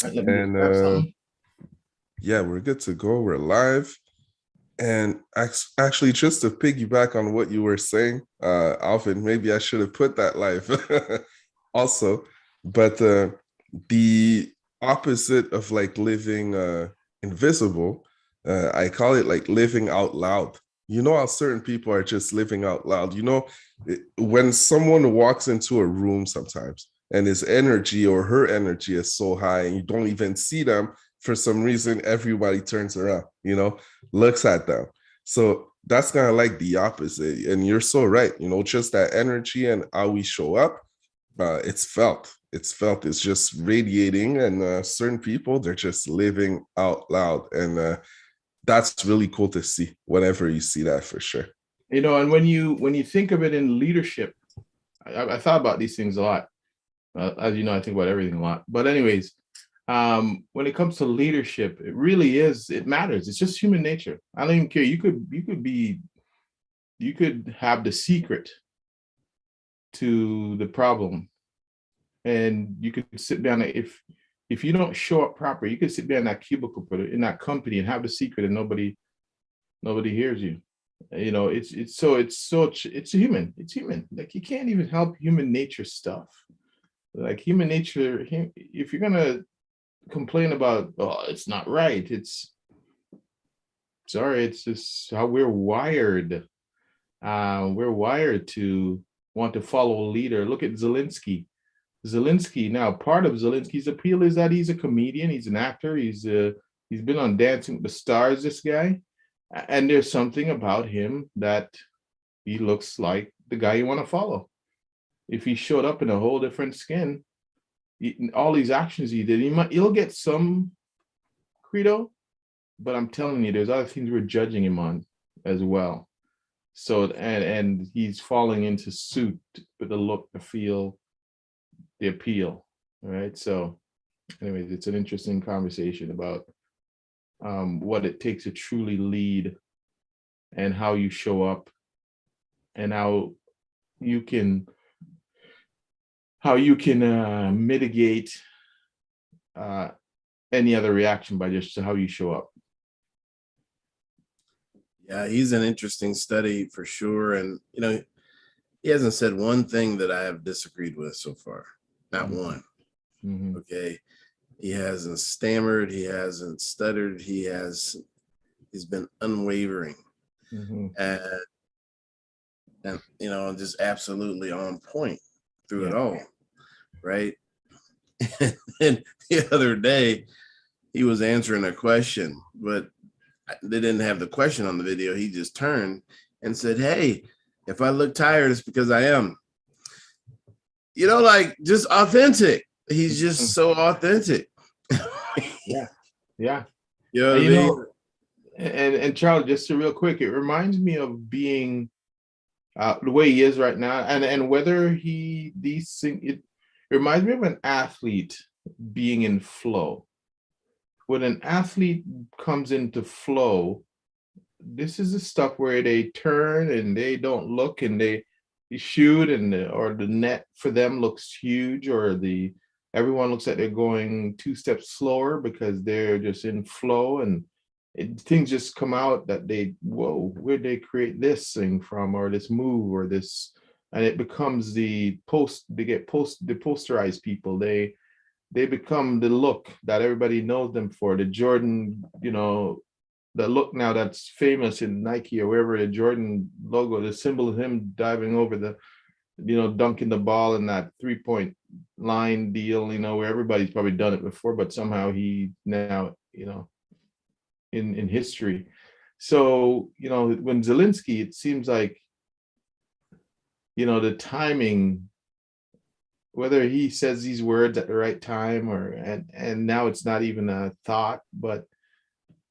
Let me just And grab something. yeah, we're good to go. We're live. And actually, just to piggyback on what you were saying, Alvin, maybe I should have put that live also. But the opposite of like living invisible, I call it like living out loud. You know how certain people are just living out loud. You know, when someone walks into a room sometimes and his energy or her energy is so high and you don't even see them, for some reason, everybody turns around, you know, looks at them. So that's kind of like the opposite. And you're so right, you know, just that energy and how we show up, it's felt. It's felt. It's just radiating. And certain people, they're just living out loud. And that's really cool to see whenever you see that, for sure. You know, and when you think of it in leadership, I thought about these things a lot. As you know, I think about everything a lot. But anyways, when it comes to leadership, it really is, it matters. It's just human nature. I don't even care. You could have the secret to the problem, and you could sit down. If you don't show up proper, you could sit down in that cubicle in that company and have the secret, and nobody hears you. You know, it's human. It's human. Like, you can't even help human nature stuff. Like, human nature, if you're gonna complain about, oh, it's not right, it's just how we're wired. We're wired to want to follow a leader. Look at Zelensky. Now, part of Zelensky's appeal is that he's a comedian, he's an actor, he's been on Dancing with the Stars, this guy, and there's something about him that he looks like the guy you want to follow. If he showed up in a whole different skin, all these actions he did, he'll get some credo, but I'm telling you, there's other things we're judging him on as well. So, and he's falling into suit with the look, the feel, the appeal. All right. So anyways, it's an interesting conversation about what it takes to truly lead, and how you show up, and how you can mitigate any other reaction by just how you show up. Yeah, he's an interesting study for sure. And, you know, he hasn't said one thing that I have disagreed with so far. Not one. Mm-hmm. Okay. He hasn't stammered. He hasn't stuttered. He's been unwavering. Mm-hmm. And, you know, just absolutely on point through it all. Right. And the other day he was answering a question, but they didn't have the question on the video. He just turned and said, "Hey, if I look tired, it's because I am." You know, like, just authentic. He's just so authentic. Yeah. Yeah. You know what I mean? Know, and Charles, just real quick, it reminds me of being the way he is right now, and whether it reminds me of an athlete being in flow. When an athlete comes into flow, this is the stuff where they turn and they don't look, and they shoot, and or the net for them looks huge, or everyone looks like they're going 2 steps slower because they're just in flow, and things just come out that where'd they create this thing from, or this move, or this, and it becomes the posterized people. They become the look that everybody knows them for. The Jordan, you know, the look now that's famous in Nike or wherever, the Jordan logo, the symbol of him diving over the, you know, dunking the ball in that 3-point line deal, you know, where everybody's probably done it before, but somehow he now, you know, in history. So, you know, when Zelensky, it seems like, you know, the timing, whether he says these words at the right time, or and now it's not even a thought, but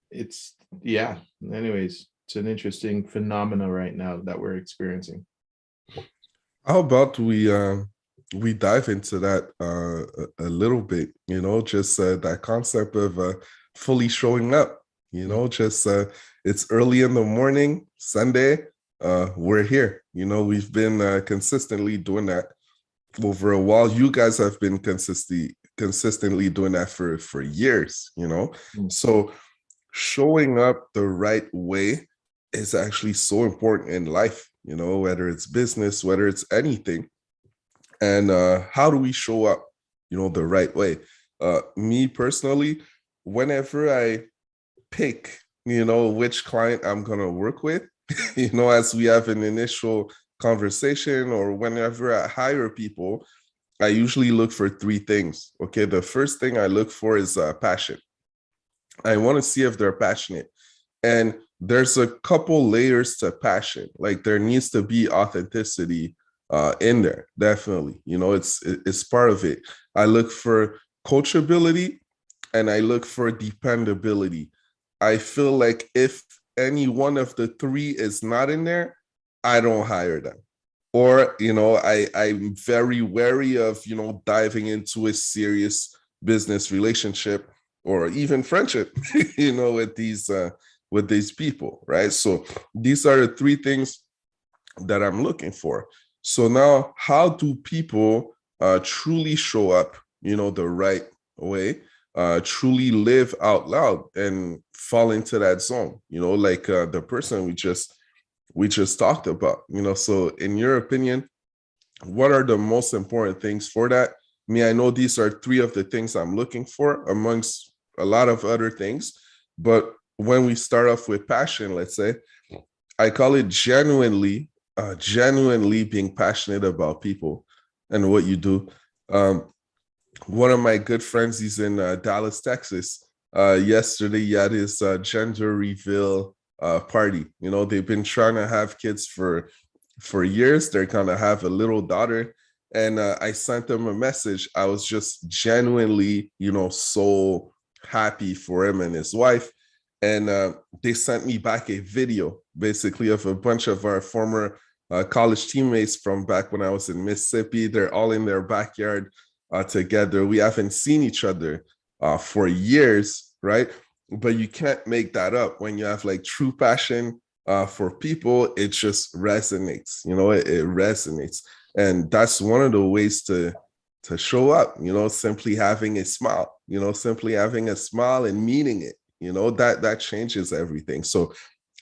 it's, yeah, anyways, it's an interesting phenomena right now that we're experiencing. How about we dive into that a little bit, you know, just that concept of fully showing up, you know, just it's early in the morning, Sunday, we're here, you know, we've been consistently doing that over a while. You guys have been consistently consistently doing that for years, you know? Mm. So showing up the right way is actually so important in life, you know, whether it's business, whether it's anything. And how do we show up, you know, the right way? Me personally, whenever I pick, you know, which client I'm going to work with, you know, as we have an initial conversation, or whenever I hire people, I usually look for three things. Okay. The first thing I look for is passion. I want to see if they're passionate. And there's a couple layers to passion. Like there needs to be authenticity in there, definitely. You know, it's part of it. I look for coachability and I look for dependability. I feel like if any one of the three is not in there, I don't hire them. Or, you know, I'm very wary of, you know, diving into a serious business relationship or even friendship, you know, with these people, right? So these are the three things that I'm looking for. So now, how do people truly show up, you know, the right way, truly live out loud and fall into that zone, you know, like the person we just talked about, you know? So in your opinion, what are the most important things for that? I know these are three of the things I'm looking for amongst a lot of other things, but when we start off with passion, let's say, I call it genuinely being passionate about people and what you do. One of my good friends, he's in Dallas, Texas. Yesterday, he had his gender reveal party. You know, they've been trying to have kids for years. They're gonna have a little daughter, and I sent them a message. I was just genuinely, you know, so happy for him and his wife. And they sent me back a video, basically, of a bunch of our former college teammates from back when I was in Mississippi. They're all in their backyard together. We haven't seen each other for years, right? But you can't make that up when you have like true passion for people. It just resonates, you know, it resonates. And that's one of the ways to show up, you know, simply having a smile, you know, simply having a smile and meaning it, you know, that changes everything. So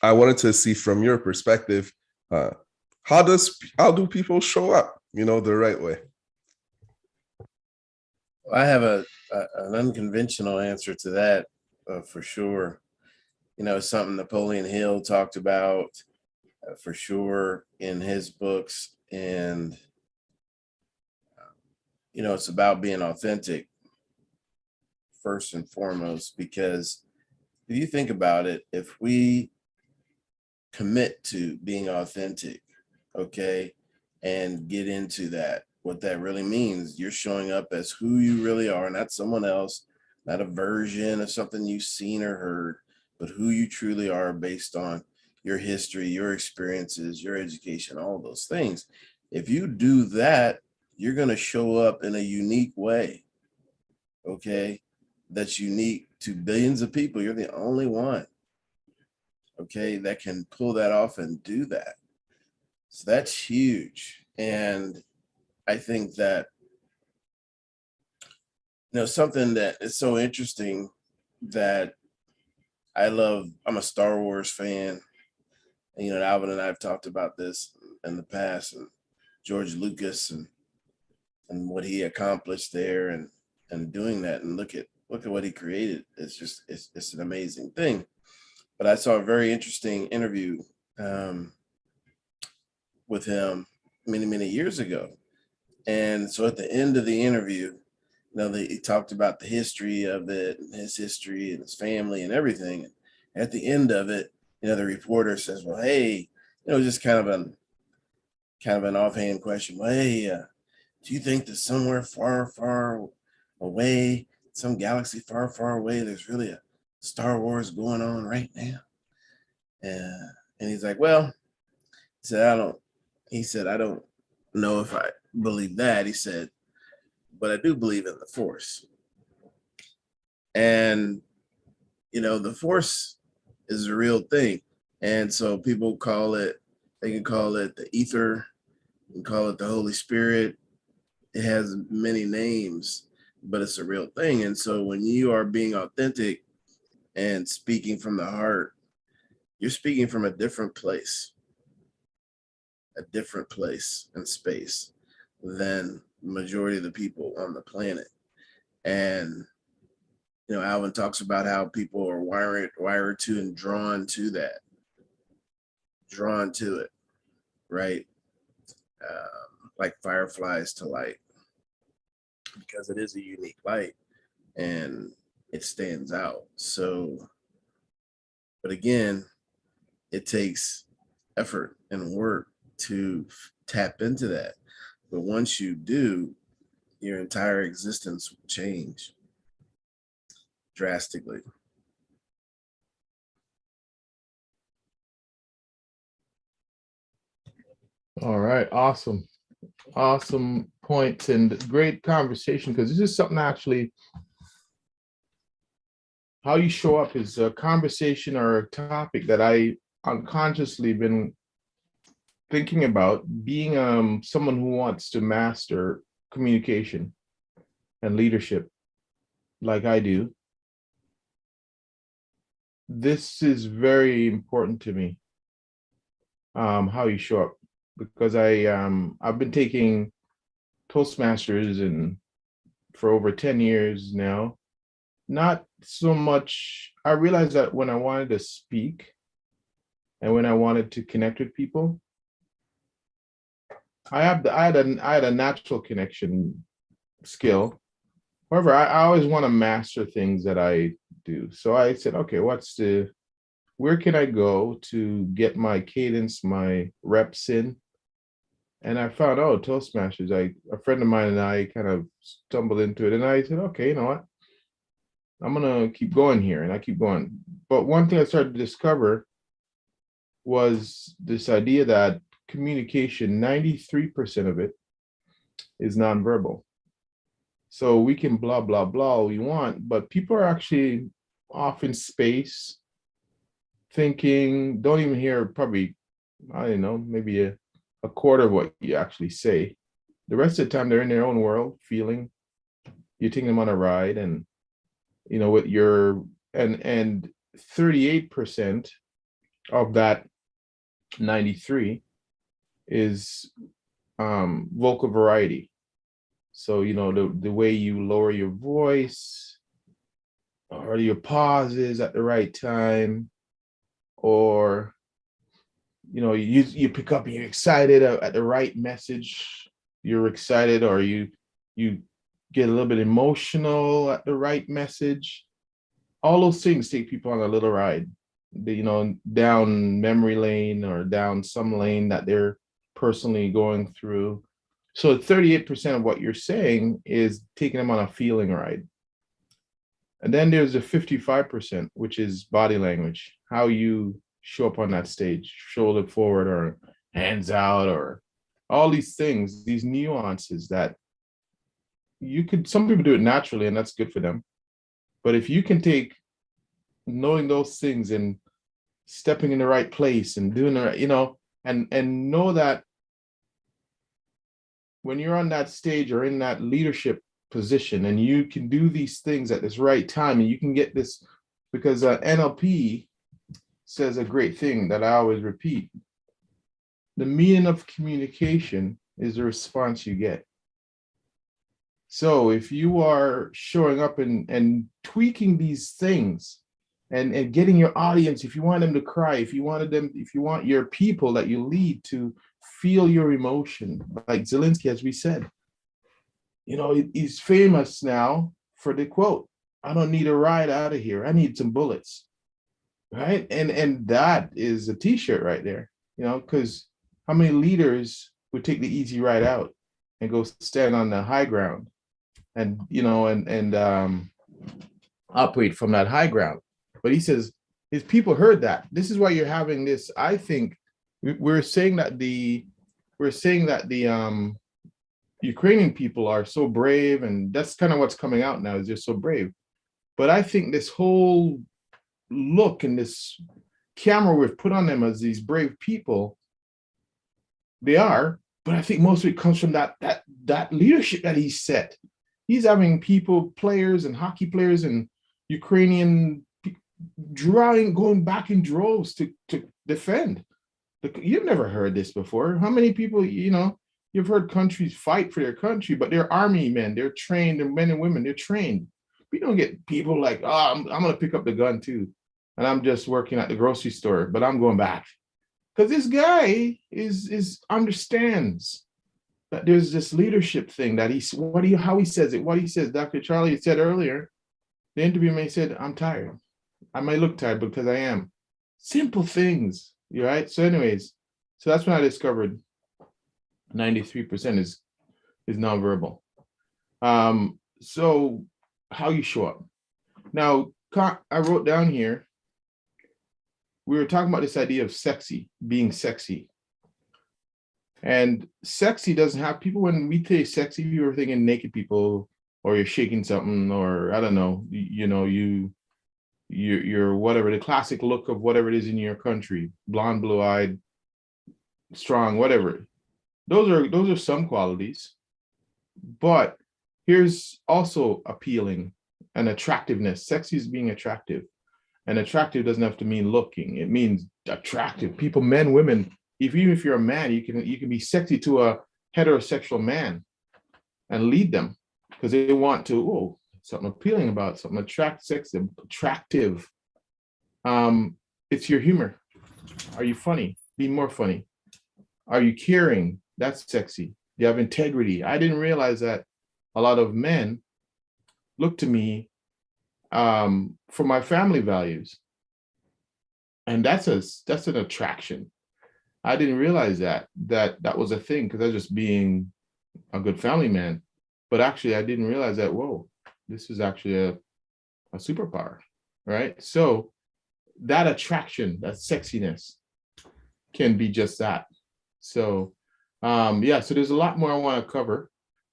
I wanted to see from your perspective, how do people show up, you know, the right way? I have an unconventional answer to that for sure. You know, it's something Napoleon Hill talked about for sure in his books. And, you know, it's about being authentic first and foremost, because if you think about it, if we commit to being authentic, okay, and get into that, what that really means, you're showing up as who you really are, not someone else, not a version of something you've seen or heard, but who you truly are based on your history, your experiences, your education, all those things. If you do that, you're going to show up in a unique way, okay, that's unique to billions of people. You're the only one, okay, that can pull that off and do that. So that's huge. And I think that, you know, something that is so interesting that I'm a Star Wars fan. And, you know, Alvin and I have talked about this in the past, and George Lucas and what he accomplished there and doing that. And look at what he created. It's an amazing thing. But I saw a very interesting interview with him many years ago. And so at the end of the interview, you know, he talked about the history of it, and his history and his family and everything. And at the end of it, you know, the reporter says, "Well, hey, you know, just kind of an offhand question. Well, hey, do you think that somewhere far away, some galaxy far away, there's really a Star Wars going on right now?" And he's like, "Well," he said, "I don't know if I believe that." He said, "But I do believe in the Force." And, you know, the Force is a real thing. And so people they can call it the ether, you can call it the Holy Spirit. It has many names, but it's a real thing. And so when you are being authentic and speaking from the heart, you're speaking from a different place and space than the majority of the people on the planet. And Alvin talks about how people are wired to and drawn to it, right? Like fireflies to light, because it is a unique light and it stands out. So, but again, it takes effort and work to tap into that. But once you do, your entire existence will change drastically. All right. Awesome. Awesome points and great conversation, because this is something actually, how you show up is a conversation or a topic that I unconsciously been thinking about, being someone who wants to master communication and leadership like I do. This is very important to me, how you show up, because I've been taking Toastmasters and for over 10 years now. Not so much, I realized that when I wanted to speak and when I wanted to connect with people, I had a natural connection skill. However, I always want to master things that I do. So I said, okay, where can I go to get my cadence, my reps in? And I found, Toastmasters. A friend of mine and I kind of stumbled into it, and I said, okay, you know what? I'm gonna keep going here, and I keep going. But one thing I started to discover was this idea that communication, 93% of it is nonverbal. So we can blah, blah, blah all we want, but people are actually off in space thinking, don't even hear probably, I don't know, maybe a quarter of what you actually say. The rest of the time they're in their own world, feeling, you're taking them on a ride, and with your, and 38% of that 93 is vocal variety. So, the way you lower your voice, or your pauses at the right time, or, you pick up and you're excited at the right message. You're excited, or you get a little bit emotional at the right message. All those things take people on a little ride, down memory lane or down some lane that they're personally going through. So 38% of what you're saying is taking them on a feeling ride. And then there's the 55%, which is body language, how you show up on that stage, shoulder forward or hands out, or all these things, these nuances that some people do it naturally, and that's good for them. But if you can take knowing those things and stepping in the right place and doing the right, and know that when you're on that stage or in that leadership position, and you can do these things at this right time, and you can get this, because NLP says a great thing that I always repeat: the meaning of communication is the response you get. So if you are showing up and tweaking these things and getting your audience, if you want them to cry, if you want your people that you lead to feel your emotion, like Zelensky, as we said, he's famous now for the quote, "I don't need a ride out of here. I need some bullets." Right. And that is a t-shirt right there, because how many leaders would take the easy ride out and go stand on the high ground and operate from that high ground? But he says his people heard that. This is why you're having this. I think we're saying that the Ukrainian people are so brave, and that's kind of what's coming out now, is they're so brave. But I think this whole look and this camera we've put on them as these brave people, they are, but I think most of it comes from that leadership that he set. He's having players and hockey players and Ukrainian going back in droves to defend. You've never heard this before. How many people, you've heard countries fight for their country, but they're army men. They're trained, they're men and women, they're trained. We don't get people like, oh, I'm going to pick up the gun too. And I'm just working at the grocery store, but I'm going back. Because this guy is understands that there's this leadership thing that how he says it, what he says. Dr. Charlie said earlier, the interview may said, I'm tired. I might look tired because I am. Simple things, right? So anyways, so that's when I discovered 93% is nonverbal. So how you show up. Now, I wrote down here, we were talking about this idea of being sexy. And sexy doesn't have, people, when we say sexy, you were thinking naked people, or you're shaking something, or I don't know, you're whatever, the classic look of whatever it is in your country, blonde, blue-eyed, strong, whatever. Those are some qualities. But here's also appealing and attractiveness. Sexy is being attractive. And attractive doesn't have to mean looking. It means attractive. People, men, women, even if you're a man, you can be sexy to a heterosexual man and lead them because they want to, something appealing about it, something attractive. It's your humor. Are you funny? Be more funny. Are you caring? That's sexy. You have integrity. I didn't realize that a lot of men look to me for my family values. And that's an attraction. I didn't realize that was a thing because I was just being a good family man. But actually, I didn't realize that, this is actually a superpower, right? So that attraction, that sexiness can be just that. So, so there's a lot more I want to cover,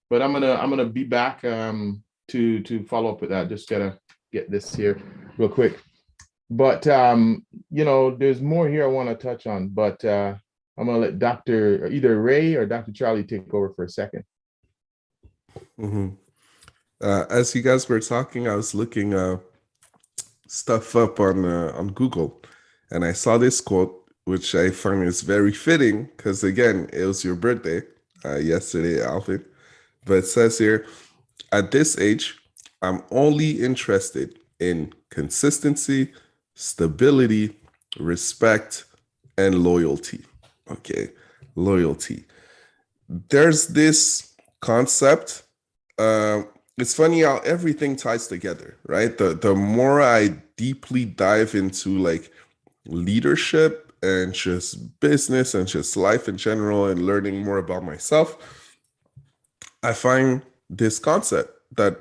but I'm gonna be back to follow up with that. Just gotta get this here real quick. But there's more here I want to touch on, but I'm gonna let Dr. either Ray or Dr. Charlie take over for a second. Mm-hmm. As you guys were talking, I was looking stuff up on Google, and I saw this quote, which I find is very fitting because, again, it was your birthday yesterday, Alvin. But it says here, at this age, I'm only interested in consistency, stability, respect, and loyalty. Okay, loyalty. There's this concept. It's funny how everything ties together, right? The more I deeply dive into like leadership and just business and just life in general and learning more about myself, I find this concept that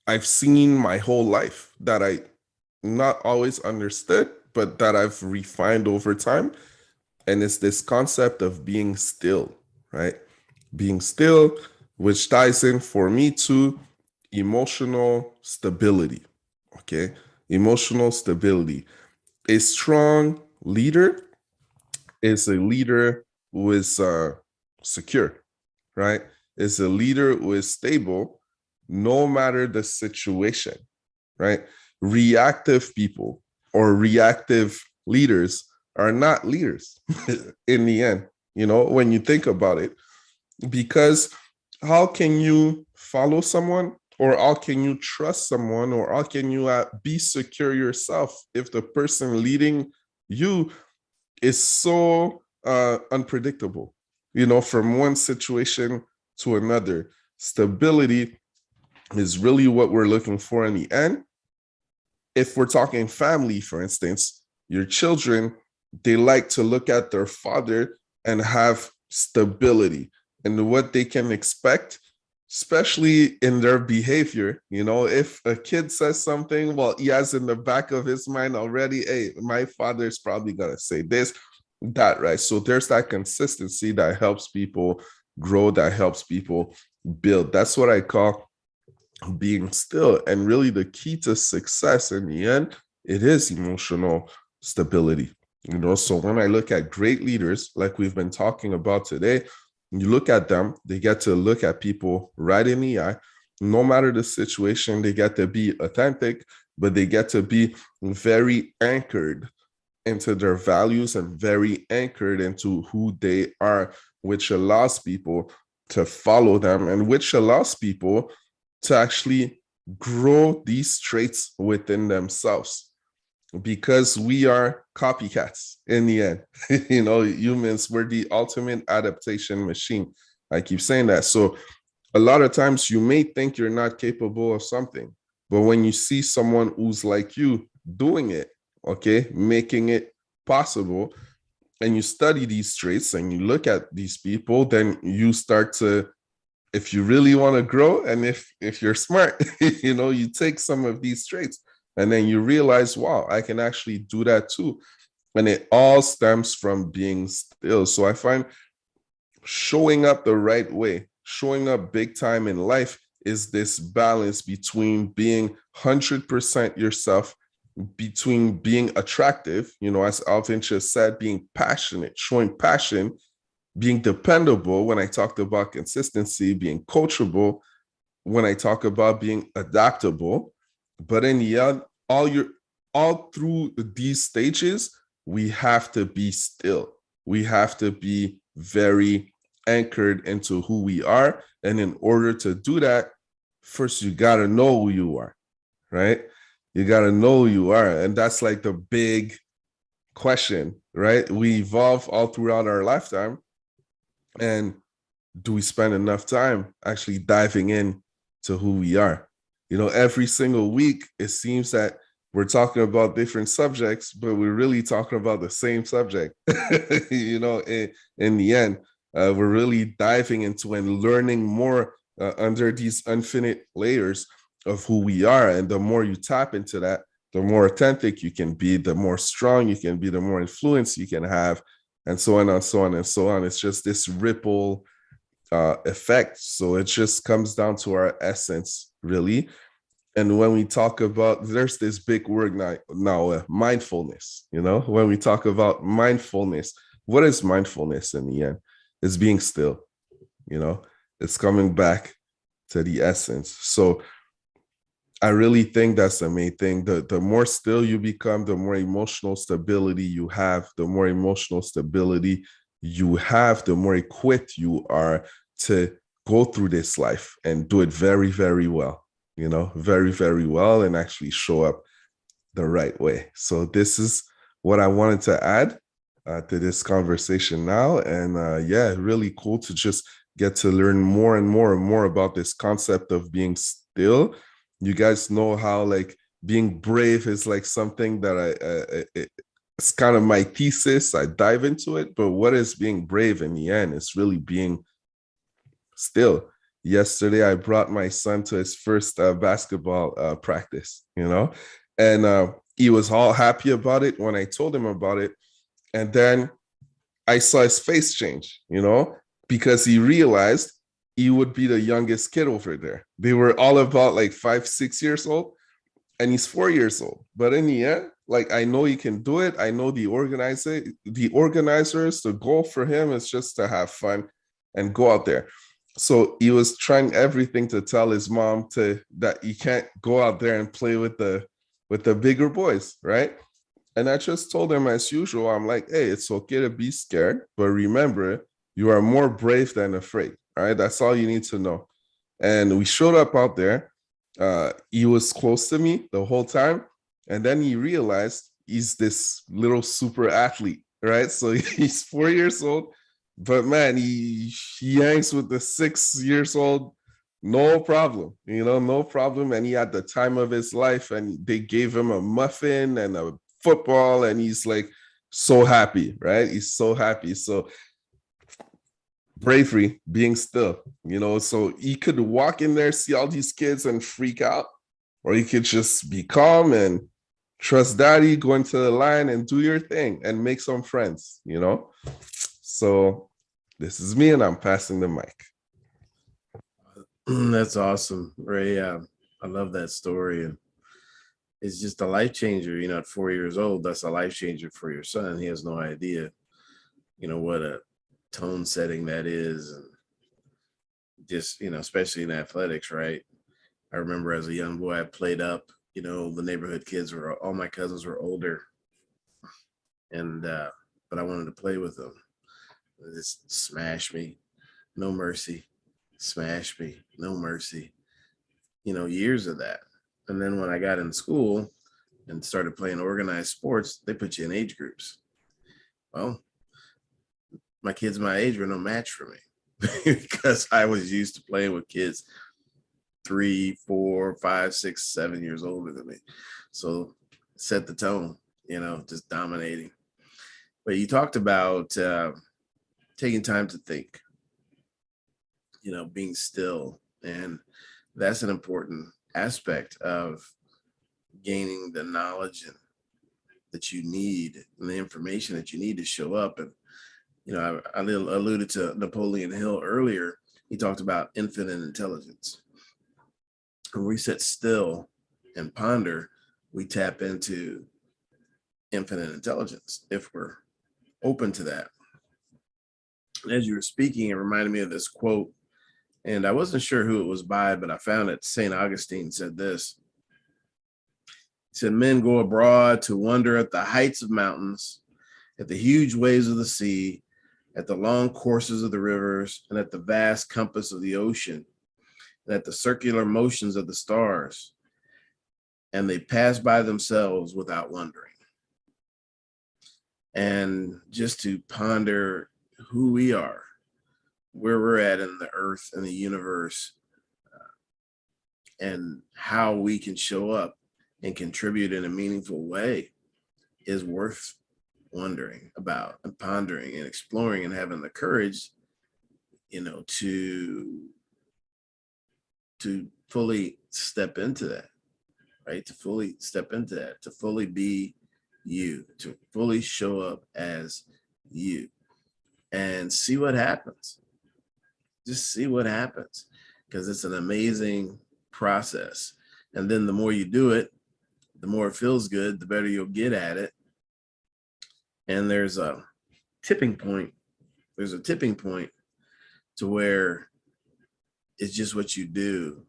I've seen my whole life that I not always understood, but that I've refined over time. And it's this concept of being still, right? Being still, which ties in for me to emotional stability, okay? Emotional stability. A strong leader is a leader who is secure, right? Is a leader who is stable no matter the situation, right? Reactive people or reactive leaders are not leaders in the end, when you think about it, because how can you follow someone, or how can you trust someone, or how can you be secure yourself if the person leading you is so unpredictable, from one situation to another? Stability is really what we're looking for in the end. If we're talking family, for instance, your children, they like to look at their father and have stability in what they can expect, especially in their behavior. If a kid says something, well, he has in the back of his mind already, hey, my father's probably going to say this, that, right? So there's that consistency that helps people grow, that helps people build. That's what I call being still. And really the key to success in the end, it is emotional stability. So when I look at great leaders, like we've been talking about today, you look at them, they get to look at people right in the eye no matter the situation, they get to be authentic, but they get to be very anchored into their values and very anchored into who they are, which allows people to follow them and which allows people to actually grow these traits within themselves, because we are copycats in the end. Humans, we're the ultimate adaptation machine. I keep saying that. So a lot of times you may think you're not capable of something, but when you see someone who's like you doing it, okay, making it possible, and you study these traits and you look at these people, then you start to, if you really want to grow, and if you're smart, you take some of these traits and then you realize, wow, I can actually do that too. And it all stems from being still. So I find showing up the right way, showing up big time in life, is this balance between being 100% yourself, between being attractive, as Alvin just said, being passionate, showing passion, being dependable when I talked about consistency, being coachable when I talk about being adaptable. But in the end, all through these stages, we have to be still. We have to be very anchored into who we are. And in order to do that, first, you got to know who you are, right? You got to know who you are. And that's like the big question, right? We evolve all throughout our lifetime. And do we spend enough time actually diving in to who we are? Every single week, it seems that we're talking about different subjects, but we're really talking about the same subject. In the end, we're really diving into and learning more under these infinite layers of who we are. And the more you tap into that, the more authentic you can be, the more strong you can be, the more influence you can have, and so on and so on and so on. It's just this ripple effect. So it just comes down to our essence, really. And when we talk about, there's this big word now, mindfulness. When we talk about mindfulness, what is mindfulness in the end? It's being still. It's coming back to the essence. So I really think that's the main thing. The more still you become, the more emotional stability you have. The more emotional stability you have, the more equipped you are to go through this life and do it very, very well. Very, very well, and actually show up the right way. So this is what I wanted to add to this conversation now. And really cool to just get to learn more and more and more about this concept of being still. You guys know how like being brave is like something that it's kind of my thesis. I dive into it, but what is being brave in the end? It's really being still. Yesterday, I brought my son to his first basketball practice, and he was all happy about it when I told him about it. And then I saw his face change, because he realized he would be the youngest kid over there. They were all about like 5, 6 years old, and he's 4 years old. But in the end, like, I know he can do it. I know the organizers, the goal for him is just to have fun and go out there. So he was trying everything to tell his mom that he can't go out there and play with the bigger boys, right? And I just told him, as usual, I'm like, hey, it's okay to be scared, but remember, you are more brave than afraid, right? That's all you need to know. And we showed up out there. He was close to me the whole time. And then he realized he's this little super athlete, right? So he's 4 years old. But man, he hangs with the 6 years old, no problem, no problem. And he had the time of his life, and they gave him a muffin and a football, and he's like so happy, right? He's so happy. So bravery, being still, so he could walk in there, see all these kids and freak out, or he could just be calm and trust daddy, go into the line and do your thing and make some friends, So this is me, and I'm passing the mic. That's awesome, Ray. I love that story. And it's just a life changer. At 4 years old, that's a life changer for your son. He has no idea, what a tone setting that is. And just, especially in athletics, right? I remember as a young boy, I played up, the neighborhood kids all my cousins were older, and but I wanted to play with them. They just smash me, no mercy, smash me, no mercy. Years of that. And then when I got in school and started playing organized sports, they put you in age groups. Well, my kids my age were no match for me because I was used to playing with kids 3, 4, 5, 6, 7 years older than me. So set the tone, just dominating. But you talked about taking time to think, being still. And that's an important aspect of gaining the knowledge that you need and the information that you need to show up. And, I alluded to Napoleon Hill earlier. He talked about infinite intelligence. When we sit still and ponder, we tap into infinite intelligence if we're open to that. As you were speaking, it reminded me of this quote, and I wasn't sure who it was by, but I found it. St. Augustine said this. He said, "Men go abroad to wonder at the heights of mountains, at the huge waves of the sea, at the long courses of the rivers, and at the vast compass of the ocean, and at the circular motions of the stars, and they pass by themselves without wondering." And just to ponder who we are, where we're at in the earth and the universe, and how we can show up and contribute in a meaningful way is worth wondering about and pondering and exploring and having the courage, to fully step into that, right? To fully step into that, to fully be you, to fully show up as you and see what happens. Just see what happens, because it's an amazing process. And then the more you do it, the more it feels good, the better you'll get at it. And there's a tipping point. There's a tipping point to where it's just what you do.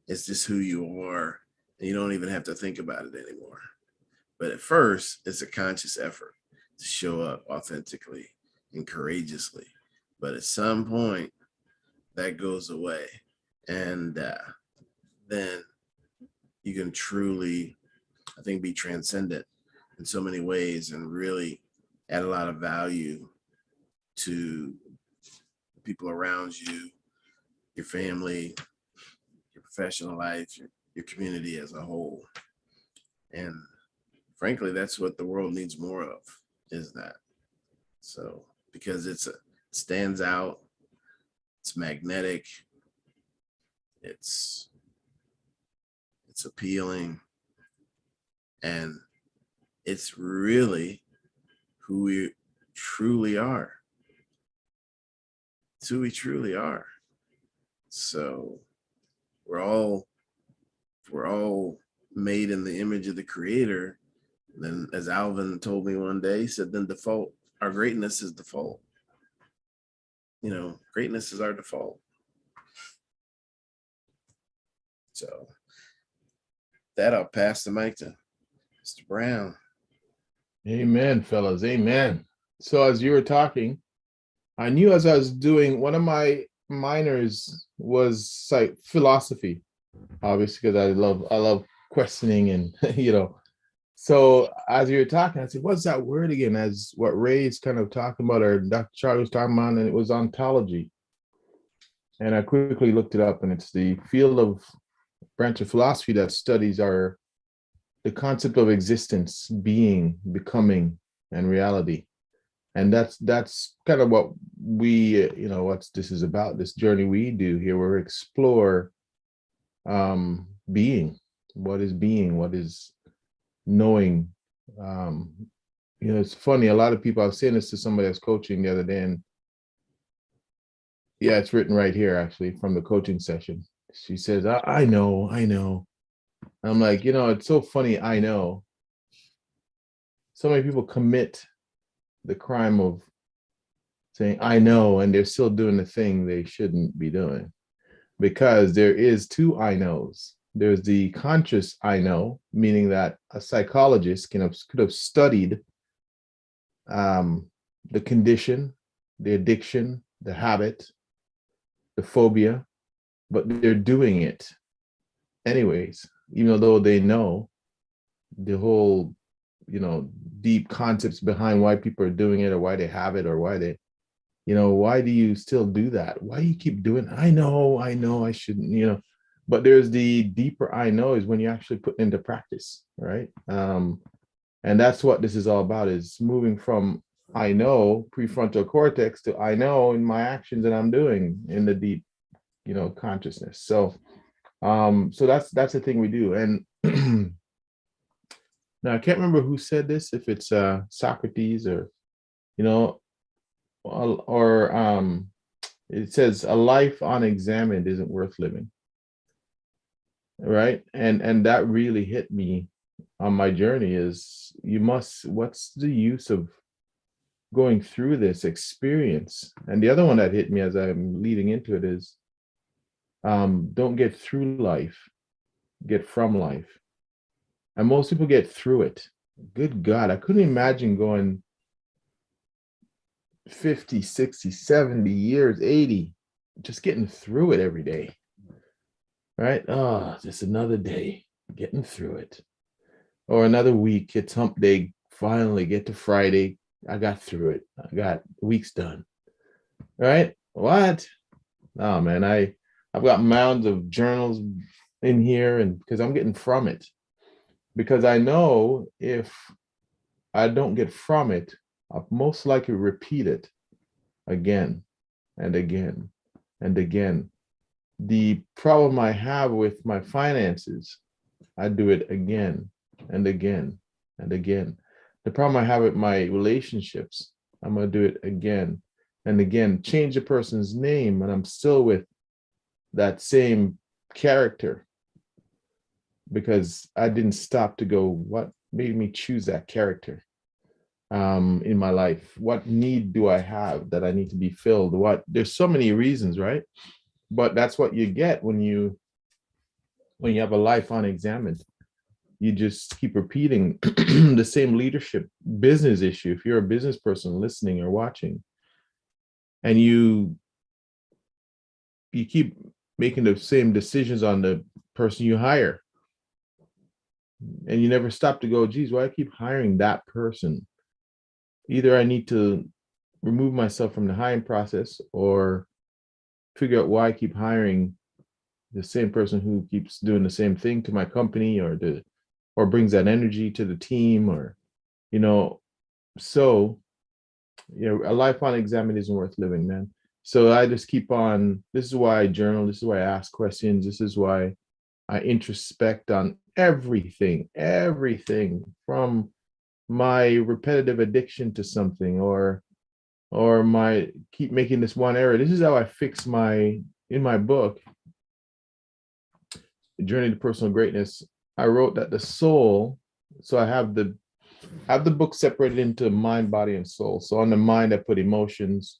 It's just who you are. And you don't even have to think about it anymore. But at first, it's a conscious effort to show up authentically and courageously. But at some point, that goes away. And then you can truly, I think, be transcendent in so many ways and really add a lot of value to the people around you, your family, your professional life, your community as a whole. And frankly, that's what the world needs more of, is that. So, because it stands out, it's magnetic, it's appealing, and it's really who we truly are. It's who we truly are. So we're all made in the image of the Creator. And then, as Alvin told me one day, he said, then default, our greatness is default. Greatness is our default. So that I'll pass the mic to Mr. Brown. Amen, fellas. Amen. So as you were talking, I knew as I was doing, one of my minors was philosophy, obviously, because I love questioning and, So as you were talking, I said, what's that word again? As what Ray's kind of talking about, or Dr. Charlie was talking about, and it was ontology. And I quickly looked it up, and it's the field of branch of philosophy that studies the concept of existence, being, becoming, and reality. And that's kind of what we, what this is about, this journey we do here, where we explore being. What is being? What is knowing? It's funny, a lot of people, I was saying this to somebody that's coaching the other day, and yeah, it's written right here, actually, from the coaching session. She says, I know. I'm like, it's so funny. I know. So many people commit the crime of saying, I know, and they're still doing the thing they shouldn't be doing. because there is two I knows. There's the conscious I know, meaning that a psychologist could have studied the condition, the addiction, the habit, the phobia, but they're doing it anyways, even though they know the whole, deep concepts behind why people are doing it or why they have it or why they, why do you still do that? Why do you keep doing it? I know, I shouldn't, but there's the deeper I know is when you actually put into practice, right? And that's what this is all about, is moving from I know prefrontal cortex to I know in my actions that I'm doing in the deep, consciousness. So that's the thing we do. And now I can't remember who said this, if it's Socrates or, it says a life unexamined isn't worth living. Right. And that really hit me on my journey, is what's the use of going through this experience? And the other one that hit me as I'm leading into it is, don't get through life, get from life. And most people get through it. Good God, I couldn't imagine going 50, 60, 70 years, 80, just getting through it every day. Right? Oh, just another day, getting through it. Or another week, it's hump day, finally get to Friday. I got through it. I got the week's done. Right? What? Oh man, I've got mounds of journals in here, and because I'm getting from it. Because I know if I don't get from it, I'll most likely repeat it again and again and again. The problem I have with my finances, I do it again and again and again. The problem I have with my relationships, I'm going to do it again and again. Change a person's name, and I'm still with that same character, because I didn't stop to go, what made me choose that character in my life? What need do I have that I need to be filled? There's so many reasons, right? But that's what you get when you have a life unexamined. You just keep repeating the same leadership business issue. If you're a business person listening or watching, and you keep making the same decisions on the person you hire, and you never stop to go, geez, why I keep hiring that person? Either I need to remove myself from the hiring process, or figure out why I keep hiring the same person who keeps doing the same thing to my company, or brings that energy to the team, or, so, a life unexamined isn't worth living, man. So I just keep on. This is why I journal. This is why I ask questions. This is why I introspect on everything from my repetitive addiction to something, or my keep making this one error. This is how I fix in my book, Journey to Personal Greatness. I wrote that the soul, so I have the book separated into mind, body, and soul. So on the mind, I put emotions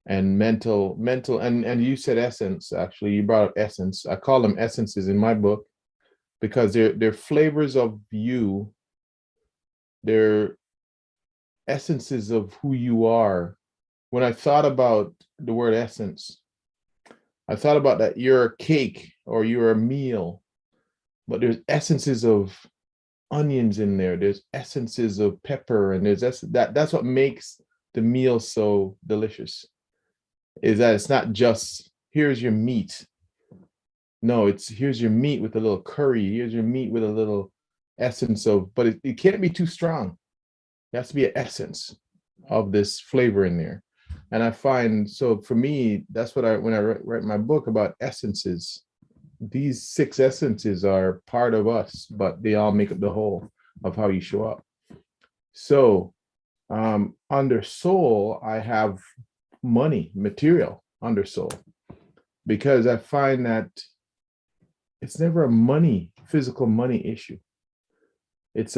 and mental, and you said essence. Actually, you brought up essence. I call them essences in my book, because they're flavors of you. They're essences of who you are. When I thought about the word essence, I thought about that you're a cake or you're a meal, but there's essences of onions in there. There's essences of pepper, and that's what makes the meal so delicious. Is that it's not just here's your meat. No, it's here's your meat with a little curry. Here's your meat with a little essence of, but it can't be too strong. There has to be an essence of this flavor in there. And I find, so for me, that's what when I write my book about essences, these 6 essences are part of us, but they all make up the whole of how you show up. So under soul, I have money, material under soul, because I find that it's never a physical money issue. It's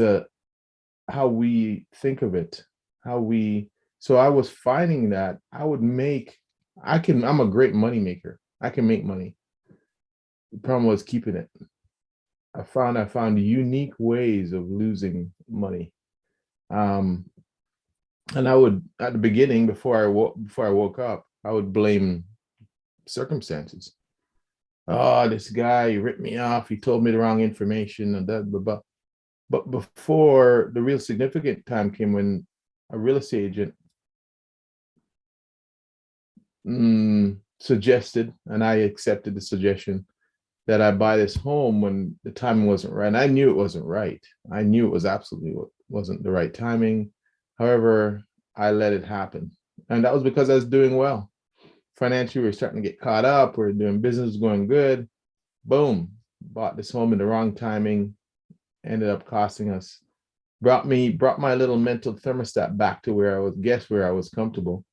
how we think of it, so I was finding that I'm a great money maker. I can make money. The problem was keeping it. I found unique ways of losing money. And I would, at the beginning, before I woke up, I would blame circumstances. Oh, this guy, he ripped me off. He told me the wrong information and that, but before the real significant time came when a real estate agent suggested, and I accepted the suggestion, that I buy this home when the timing wasn't right. And I knew it wasn't right. I knew it was absolutely wasn't the right timing. However, I let it happen. And that was because I was doing well. Financially, we were starting to get caught up. We were doing business going good. Boom, bought this home in the wrong timing, ended up costing us, brought my little mental thermostat back to where I was comfortable.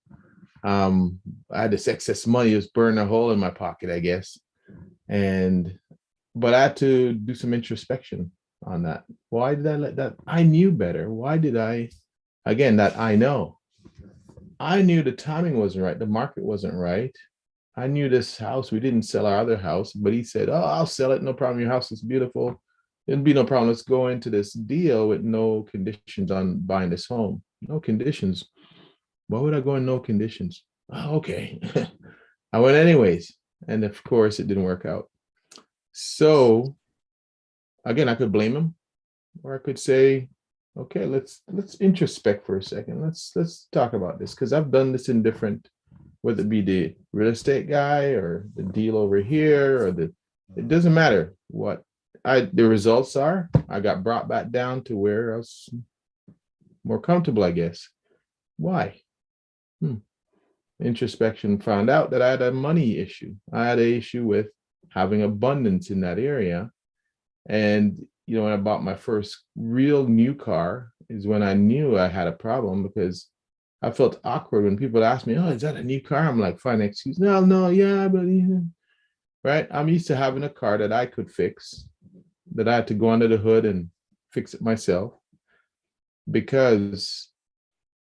I had this excess money, just burning a hole in my pocket, I guess. But I had to do some introspection on that. Why did I let that? I knew better. Why did I? Again, that I know. I knew the timing wasn't right. The market wasn't right. I knew this house. We didn't sell our other house, but he said, "Oh, I'll sell it. No problem. Your house is beautiful. It'll be no problem. Let's go into this deal with no conditions on buying this home. No conditions. Why would I go in no conditions? Oh, okay." I went anyways. And of course, it didn't work out. So again, I could blame him, or I could say, okay, let's introspect for a second. Let's talk about this, because I've done this in different, whether it be the real estate guy or the deal over here, or it doesn't matter what the results are. I got brought back down to where I was more comfortable, I guess. Why? Introspection found out that I had a money issue. I had an issue with having abundance in that area. And, when I bought my first real new car is when I knew I had a problem, because I felt awkward when people ask me, "Oh, is that a new car?" I'm like, "Fine excuse." No, yeah, but right. I'm used to having a car that I could fix, that I had to go under the hood and fix it myself, because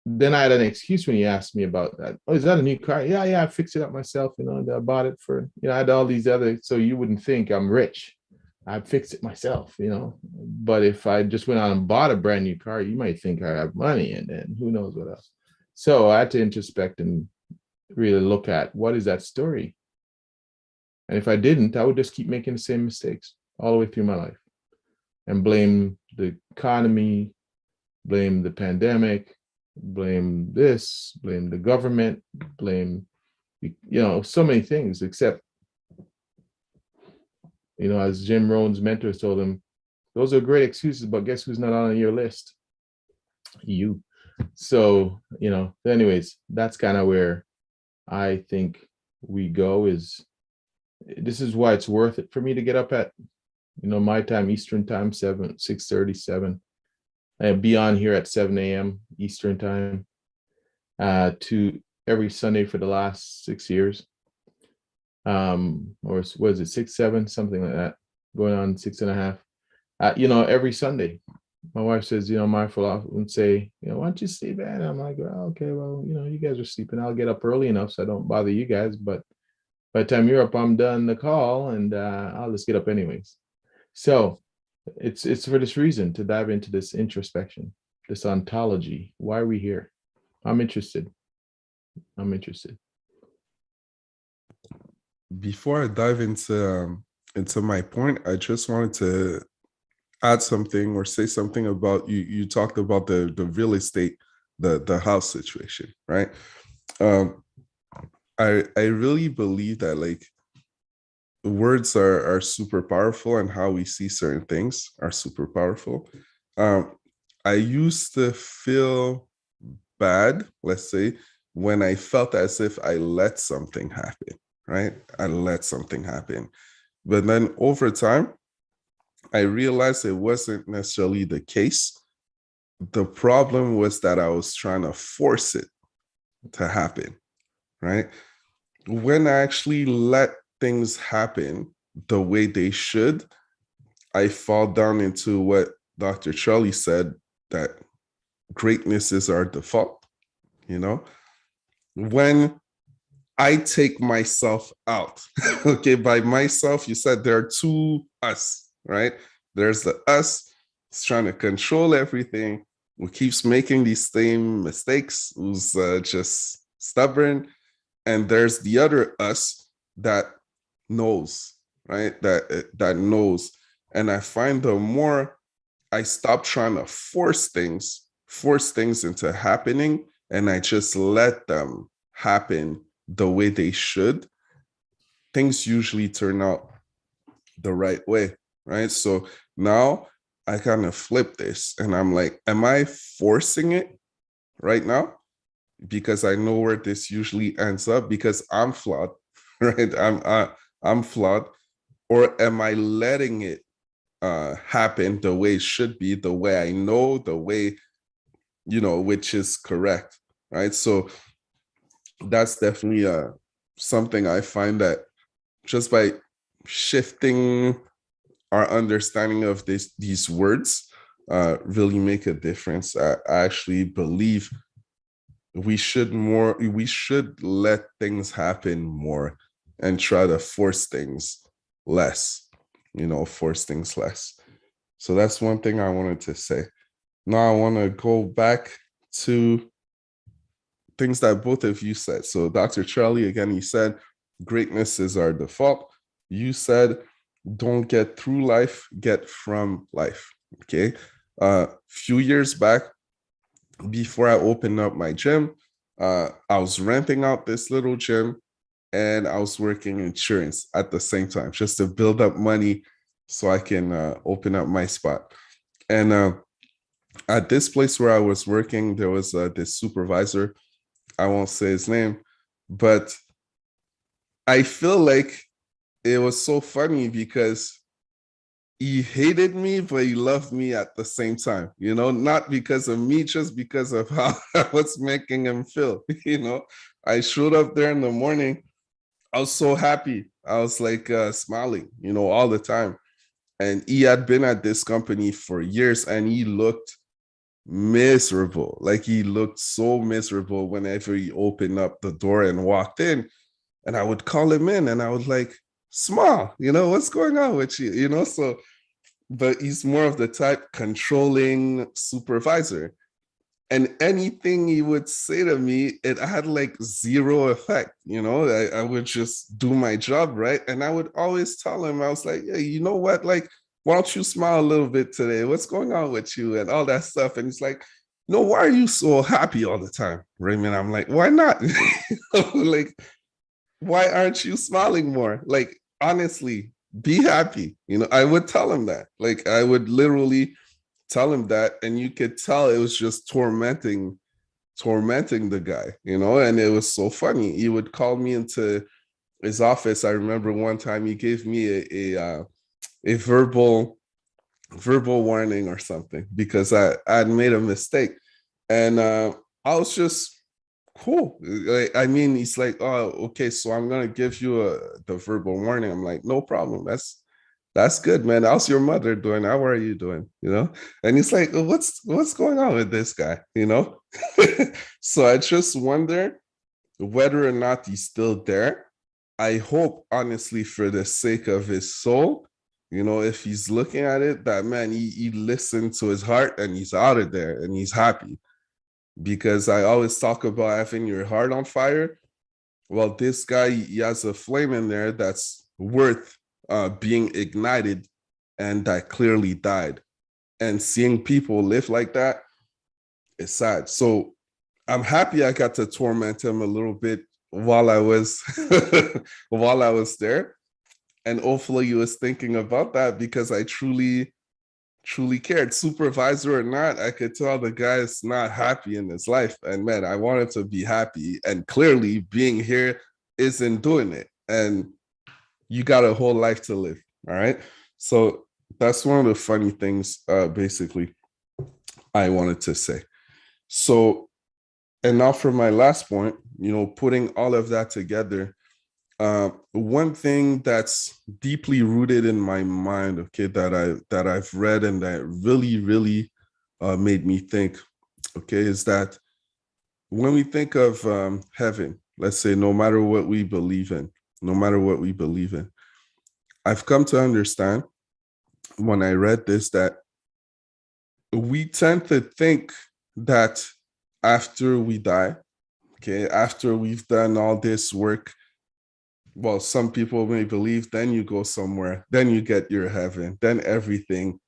then I had an excuse when he asked me about that. "Oh, is that a new car?" Yeah, I fixed it up myself. I bought it for, I had all these other, so you wouldn't think I'm rich. I fixed it myself, But if I just went out and bought a brand new car, you might think I have money, and then who knows what else. So I had to introspect and really look at, what is that story? And if I didn't, I would just keep making the same mistakes all the way through my life, and blame the economy, blame the pandemic, blame this, blame the government, blame, so many things, except, as Jim Rohn's mentors told him, those are great excuses, but guess who's not on your list? You. So, anyways, that's kind of where I think we go. This is why it's worth it for me to get up at, my time, Eastern time, 6:37. And be on here at 7 a.m. Eastern time, to every Sunday for the last 6 years. Or was it 6, 7, something like that, going on 6.5. Every Sunday. My wife says, mindful often say, "Why don't you sleep?" And I'm like, "Oh, okay, well, you guys are sleeping. I'll get up early enough so I don't bother you guys. But by the time you're up, I'm done the call, and I'll just get up anyways." So it's for this reason, to dive into this introspection, this ontology. Why are we here? I'm interested. Before I dive into my point, I just wanted to add something or say something about you talked about the real estate, the house situation, right? I really believe that, like, words are super powerful, and how we see certain things are super powerful. I used to feel bad, let's say, when I felt as if I let something happen, right? I let something happen. But then over time, I realized it wasn't necessarily the case. The problem was that I was trying to force it to happen, right? When I actually let things happen the way they should, I fall down into what Dr. Charlie said, that greatness is our default. When I take myself out. Okay, by myself, you said there are two us, right? There's the us who's trying to control everything, who keeps making these same mistakes, who's just stubborn. And there's the other us that knows, right? That knows. And I find the more I stop trying to force things into happening, and I just let them happen the way they should, things usually turn out the right way, right? So now I kind of flip this and I'm like, am I forcing it right now? Because I know where this usually ends up because I'm flawed, right? I'm flawed. Or am I letting it happen the way it should be, the way I know, the way, which is correct, right? So that's definitely something I find that just by shifting our understanding of these words really make a difference. I actually believe we should let things happen more and try to force things less, force things less. So that's one thing I wanted to say. Now I want to go back to things that both of you said. So Dr. Charlie, again, you said greatness is our default. You said don't get through life, get from life. Okay. Few years back, before I opened up my gym, I was renting out this little gym and I was working insurance at the same time just to build up money so I can open up my spot. And at this place where I was working, there was this supervisor. I won't say his name, but I feel like it was so funny because he hated me, but he loved me at the same time, not because of me, just because of how I was making him feel. I showed up there in the morning. I was so happy. I was like smiling, all the time. And he had been at this company for years and he looked miserable. Like he looked so miserable whenever he opened up the door and walked in. And I would call him in and I was like, Small, what's going on with you? So, but he's more of the type controlling supervisor. And anything he would say to me, it had like zero effect. I would just do my job, right? And I would always tell him, I was like, yeah, you know what? Like, why don't you smile a little bit today? What's going on with you? And all that stuff. And he's like, no, why are you so happy all the time, Raymond? I'm like, why not? Like, why aren't you smiling more? Like, honestly, be happy. I would tell him that. Like, I would literally tell him that, and you could tell it was just tormenting the guy, and it was so funny. He would call me into his office. I remember one time he gave me a verbal warning or something because I had made a mistake, and I was just cool. I mean, he's like, oh, okay, so I'm gonna give you the verbal warning. I'm like, no problem. That's good, man. How's your mother doing? How are you doing? And he's like, oh, what's going on with this guy? So I just wonder whether or not he's still there. I hope, honestly, for the sake of his soul, if he's looking at it, that man, he listened to his heart and he's out of there and he's happy. Because I always talk about having your heart on fire. Well, this guy, he has a flame in there that's worth being ignited, and that clearly died. And seeing people live like that is sad. So I'm happy I got to torment him a little bit while I was there. And hopefully he was thinking about that because I truly cared. Supervisor or not, I could tell the guy is not happy in his life. And man, I wanted to be happy. And clearly being here isn't doing it. And you got a whole life to live. All right. So that's one of the funny things, basically, I wanted to say. So, and now for my last point, putting all of that together, one thing that's deeply rooted in my mind, okay, that I've read and that really, really made me think, okay, is that when we think of heaven, let's say, no matter what we believe in, no matter what we believe in. I've come to understand when I read this that we tend to think that after we die, okay, after we've done all this work, well, some people may believe then you go somewhere, then you get your heaven, then everything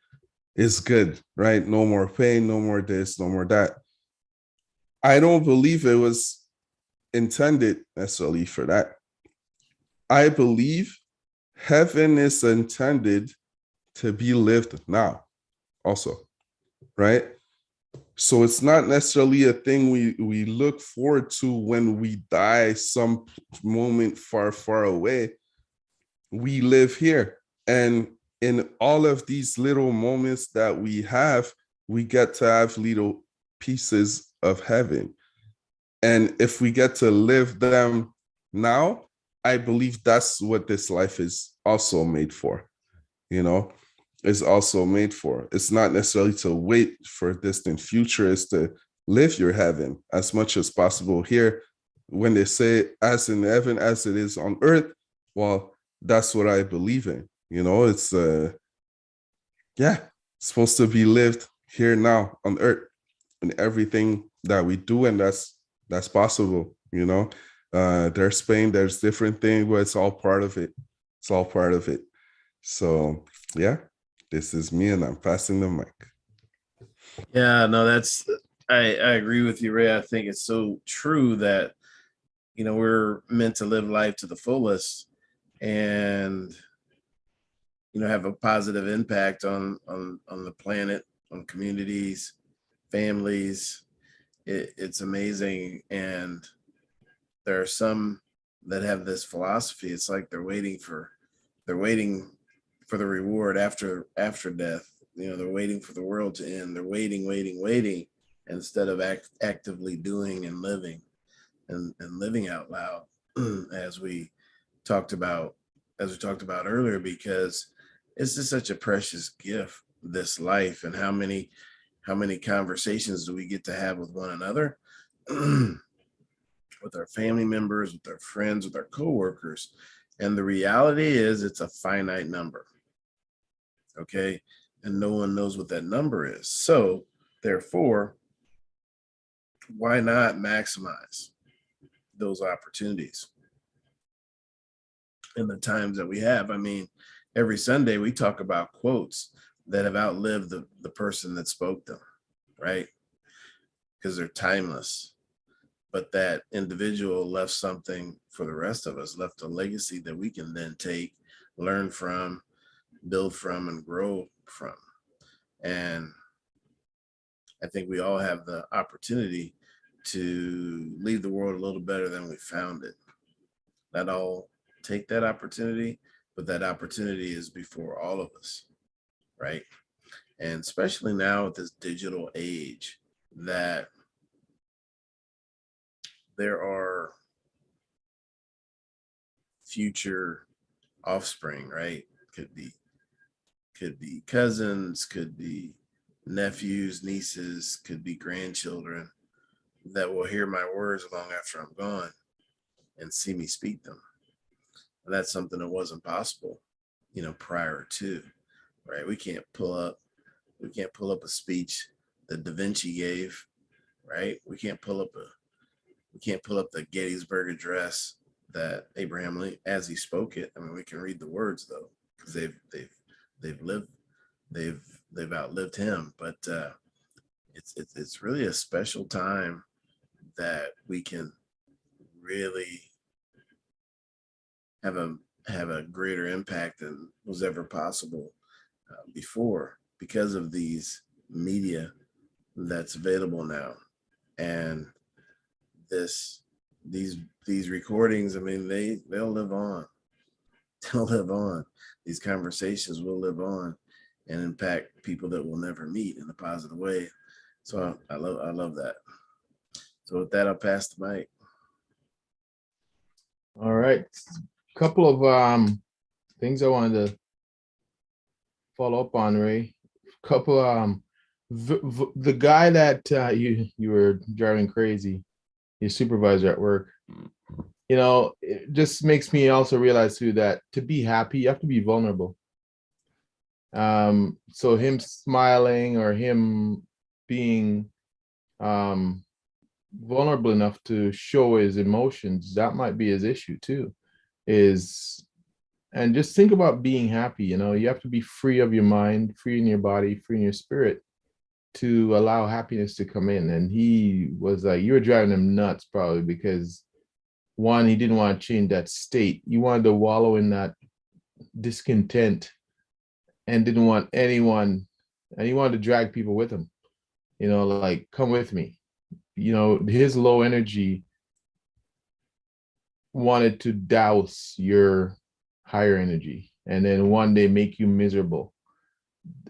is good, right? No more pain, no more this, no more that. I don't believe it was intended necessarily for that. I believe heaven is intended to be lived now also, right? So it's not necessarily a thing we look forward to when we die some moment far, far away. We live here. And in all of these little moments that we have, we get to have little pieces of heaven. And if we get to live them now, I believe that's what this life is also made for, you know, is also made for. It's not necessarily to wait for a distant future, it's to live your heaven as much as possible here. When they say as in heaven as it is on earth, well, that's what I believe in. You know, it's it's supposed to be lived here now on earth, and everything that we do, and that's possible, you know. There's pain, there's different things, but it's all part of it. It's all part of it. So yeah, this is me, and I'm passing the mic. Yeah, no, I agree with you, Ray. I think it's so true that, you know, we're meant to live life to the fullest and, you know, have a positive impact on the planet, on communities, families. It's amazing. And there are some that have this philosophy. It's like they're waiting for the reward after death. You know, they're waiting for the world to end. They're waiting instead of actively doing and living and living out loud as we talked about earlier, because it's just such a precious gift, this life. And how many conversations do we get to have with one another, with our family members, with our friends, with our coworkers. And the reality is it's a finite number. Okay. And no one knows what that number is. So therefore, why not maximize those opportunities in the times that we have? I mean, every Sunday we talk about quotes that have outlived the person that spoke them, right? Because they're timeless. But that individual left something for the rest of us, left a legacy that we can then take, learn from, build from, and grow from. And I think we all have the opportunity to leave the world a little better than we found it. Not all take that opportunity, but that opportunity is before all of us, right? And especially now with this digital age, that there are future offspring, right? Could be cousins, could be nephews, nieces, could be grandchildren that will hear my words long after I'm gone and see me speak them. And that's something that wasn't possible, you know, prior to, right? We can't pull up a speech that Da Vinci gave, right? We can't pull up the Gettysburg Address that Abraham Lincoln, as he spoke it. I mean, we can read the words though, because they've outlived him. But it's really a special time that we can really have a greater impact than was ever possible before, because of these media that's available now. And these recordings, I mean, they'll live on. They'll live on. These conversations will live on and impact people that we'll never meet in a positive way. So I love that. So with that, I'll pass the mic. All right. Couple of things I wanted to follow up on, Ray. Couple the guy that you were driving crazy, your supervisor at work. You know, it just makes me also realize too that to be happy, you have to be vulnerable. So him smiling or him being vulnerable enough to show his emotions, that might be his issue too. And just think about being happy. You know, you have to be free of your mind, free in your body, free in your spirit to allow happiness to come in. And he was like, you were driving him nuts probably because one, he didn't want to change that state. You wanted to wallow in that discontent and didn't want anyone, and he wanted to drag people with him, you know, like, come with me. You know, his low energy wanted to douse your higher energy and then one day make you miserable.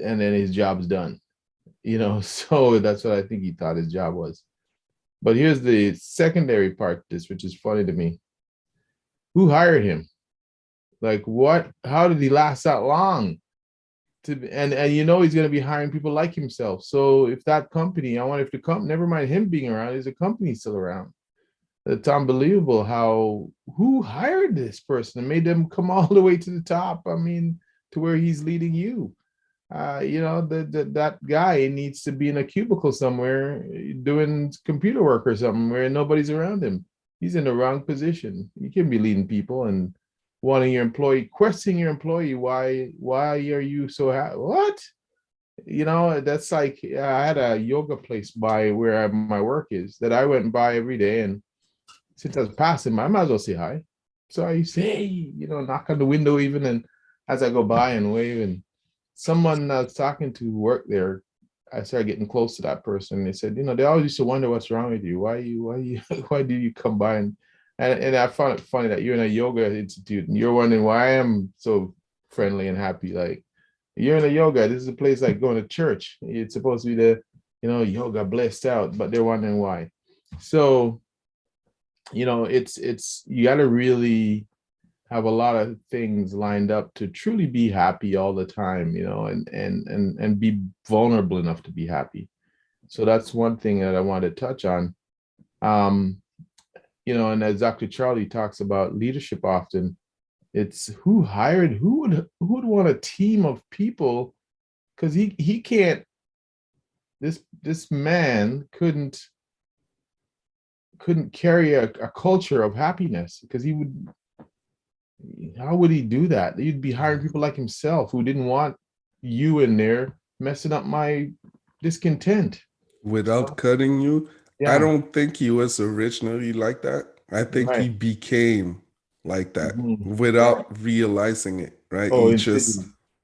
And then his job's done, you know, so that's what I think he thought his job was. But here's the secondary part to this, which is funny to me. Who hired him? Like, what? How did he last that long? And you know he's going to be hiring people like himself. So if that company, I wonder if the company, never mind him being around, is the company still around? It's unbelievable who hired this person and made them come all the way to the top. I mean, to where he's leading you. You know, that guy needs to be in a cubicle somewhere doing computer work or something where nobody's around him. He's in the wrong position. You can't be leading people and wanting your employee, questioning your employee, why are you so happy? What? You know, that's like, I had a yoga place by where my work is that I went by every day, and since I was passing, I might as well say hi. So I say, you know, knock on the window even, and as I go by and wave, and someone I was talking to work there, I started getting close to that person. They said, you know, they always used to wonder what's wrong with you. Why do you come by? And I found it funny that you're in a yoga institute and you're wondering why I am so friendly and happy. Like, you're in a yoga. This is a place like going to church. It's supposed to be the, you know, yoga blessed out, but they're wondering why. So, you know, it's you got to really have a lot of things lined up to truly be happy all the time, you know, and be vulnerable enough to be happy. So that's one thing that I wanted to touch on. You know, and as Dr. Charlie talks about leadership often, it's who would want a team of people, because he can't, this man couldn't carry a culture of happiness, because how would he do that? He'd be hiring people like himself who didn't want you in there messing up my discontent. Without cutting you, Yeah. I don't think he was originally like that. I think he Right. became like that Mhm. without realizing it, right? Oh,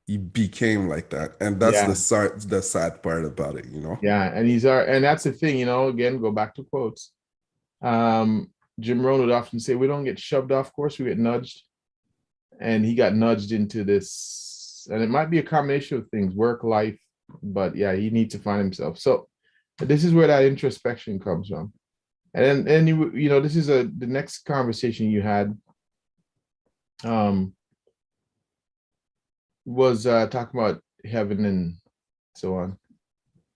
He became like that. And that's yeah. the sad part about it, you know? Yeah. And that's the thing, you know, again, go back to quotes. Jim Rohn would often say, we don't get shoved off course, we get nudged. And he got nudged into this, and it might be a combination of things, work, life, but yeah, he needs to find himself. So this is where that introspection comes from. And then you know, this is the next conversation you had was talking about heaven and so on.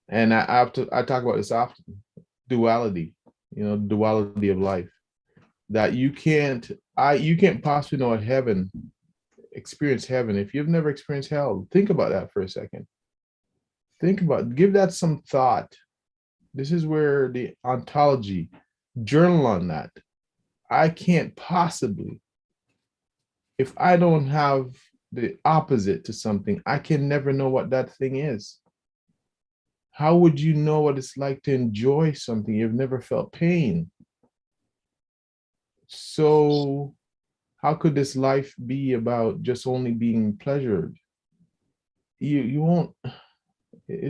And I talk about this often, duality, you know, duality of life, that you can't possibly know experience heaven if you've never experienced hell. Think about that for a second. Give that some thought. This is where the ontology, journal on that. I can't possibly, if I don't have the opposite to something, I can never know what that thing is. How would you know what it's like to enjoy something? You've never felt pain. So how could this life be about just only being pleasured? You won't.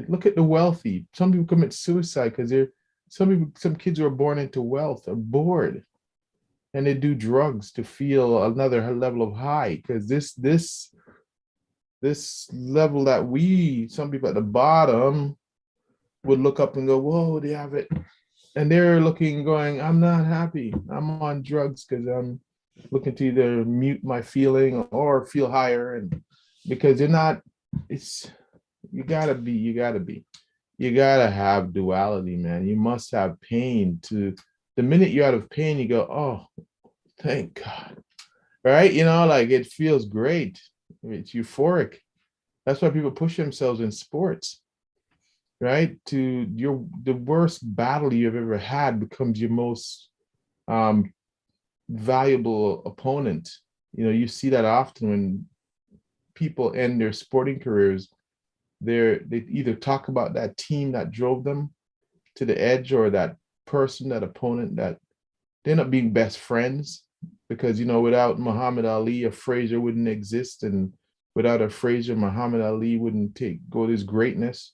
Look at the wealthy. Some people commit suicide because some kids who are born into wealth are bored, and they do drugs to feel another level of high, because this level that some people at the bottom would look up and go, whoa, they have it. And they're looking, going, I'm not happy. I'm on drugs because I'm looking to either mute my feeling or feel higher. And because you gotta have duality, man. You must have pain to the minute you're out of pain, you go, oh, thank God. Right? You know, like it feels great. It's euphoric. That's why people push themselves in sports, right? To the worst battle you've ever had becomes your most valuable opponent. You know, you see that often when people end their sporting careers. They either talk about that team that drove them to the edge, or that person, that opponent, that they end up being best friends. Because, you know, without Muhammad Ali, a Frazier wouldn't exist, and without a Frazier, Muhammad Ali wouldn't go to his greatness.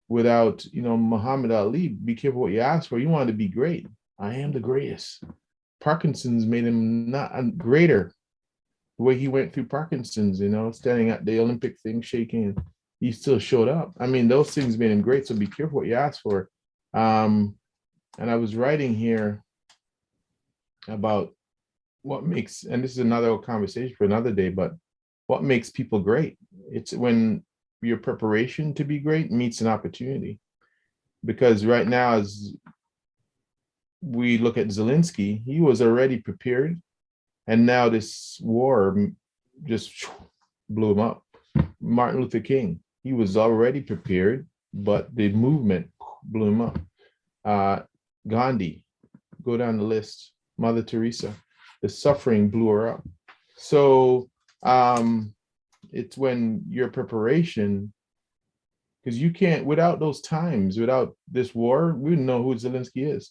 Without, you know, Muhammad Ali, be careful what you ask for. You wanted to be great. I am the greatest. Parkinson's made him not greater. The way he went through Parkinson's, you know, standing at the Olympic thing, shaking, he still showed up. I mean, those things made him great. So be careful what you ask for. And I was writing here about what makes, and this is another conversation for another day, but what makes people great? It's when your preparation to be great meets an opportunity. Because right now, as we look at Zelensky, he was already prepared, and now this war just blew him up. Martin Luther King, he was already prepared, but the movement blew him up. Gandhi, go down the list. Mother Teresa, the suffering blew her up. So it's when your preparation, because you can't, without those times, without this war, we wouldn't know who Zelensky is.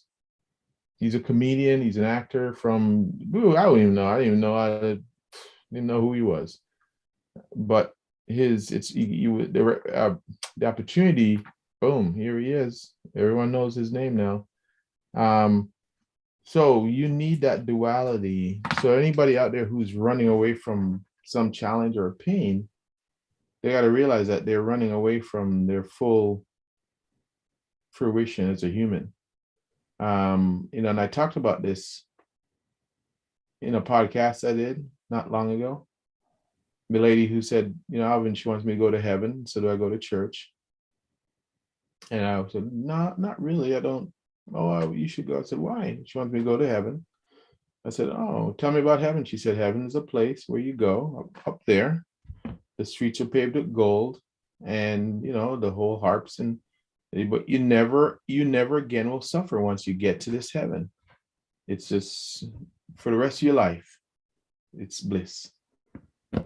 He's a comedian. He's an actor from, I don't even know. I didn't even know who he was. But the opportunity, boom, here he is. Everyone knows his name now. So you need that duality. So anybody out there who's running away from some challenge or pain, they got to realize that they're running away from their full fruition as a human. You know, and I talked about this in a podcast I did not long ago. The lady who said, you know, Alvin, she wants me to go to heaven. So do I go to church? And I said, no, not really. I don't. Oh, you should go. I said, why? She wants me to go to heaven. I said, oh, tell me about heaven. She said, heaven is a place where you go up there. The streets are paved with gold, and, you know, the whole harps, and but you never again will suffer once you get to this heaven. It's just for the rest of your life. It's bliss.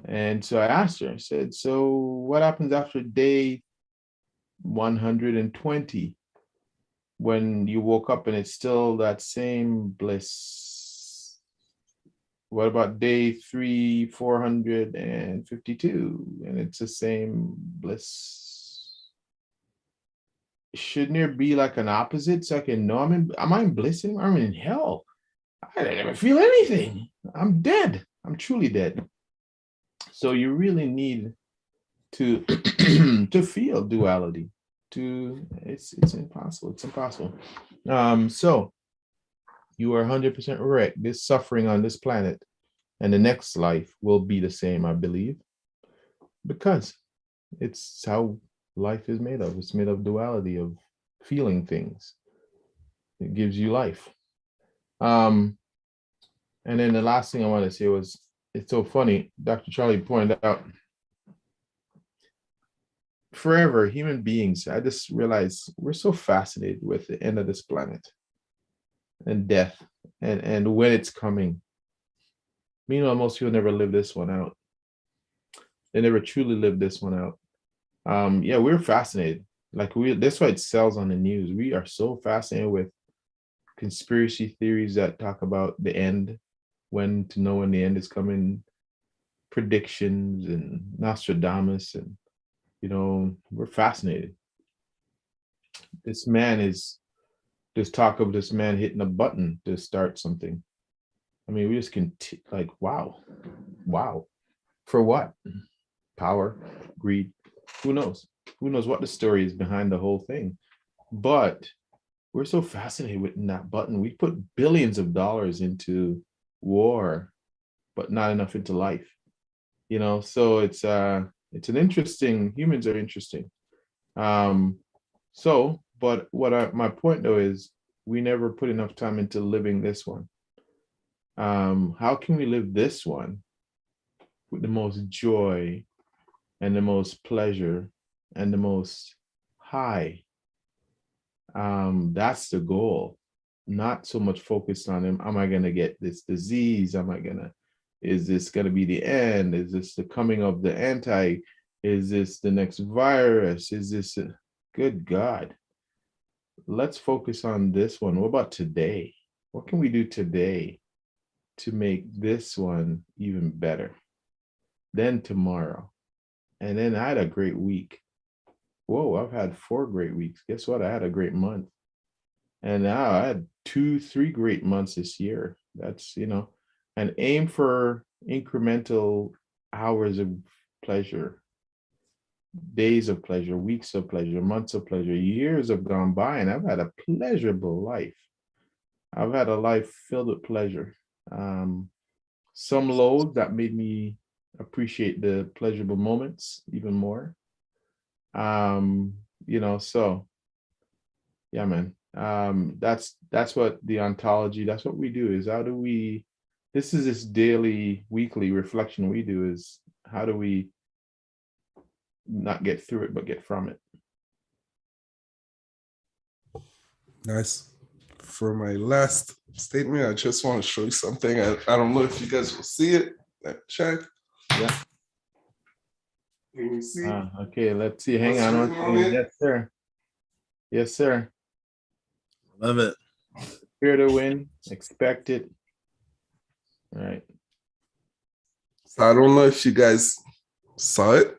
And so I asked her, I said, so what happens after day 120? When you woke up and it's still that same bliss? What about day 452 and it's the same bliss? Shouldn't there be like an opposite so I can know am I in bliss anymore? I'm in hell. I never feel anything. I'm dead. I'm truly dead. So you really need to to feel duality. It's impossible. It's impossible. So you are 100% correct. This suffering on this planet and the next life will be the same, I believe, because it's how life is made of. It's made of duality, of feeling things. It gives you life. And then the last thing I want to say was, it's so funny. Dr. Charlie pointed out, forever, human beings, I just realized we're so fascinated with the end of this planet and death and when it's coming. Meanwhile, most people never live this one out. They never truly live this one out. Yeah, we're fascinated. Like that's why it sells on the news. We are so fascinated with conspiracy theories that talk about the end, when to know when the end is coming, predictions and Nostradamus, and you know, we're fascinated. There's talk of this man hitting a button to start something. I mean, we just can like, wow. For what? Power, greed, who knows? Who knows what the story is behind the whole thing? But we're so fascinated with that button. We put billions of dollars into war, but not enough into life. You know, so it's an interesting, humans are interesting. My point though is we never put enough time into living this one. How can we live this one with the most joy and the most pleasure and the most high? That's the goal. Not so much focused on am I going to get this disease? Is this going to be the end? Is this the coming of the anti? Is this the next virus? Is this good God? Let's focus on this one. What about today? What can we do today to make this one even better? Then tomorrow. And then I had a great week. Whoa, I've had 4 great weeks. Guess what? I had a great month. And now I had 2-3 great months this year. That's, and aim for incremental hours of pleasure, days of pleasure, weeks of pleasure, months of pleasure. Years have gone by and I've had a pleasurable life. I've had a life filled with pleasure. Some lows that made me appreciate the pleasurable moments even more. So yeah, man. That's what the ontology, that's what we do, is how do we, this is this daily, weekly reflection we do, is how do we not get through it, but get from it. Nice. For my last statement, I just want to show you something. I don't know if you guys will see it. Check. Yeah. Can you see? Okay, let's see. Hang on. Yes, sir. Yes, sir. Love it. Fear to win, expect it. All right. So I don't know if you guys saw it,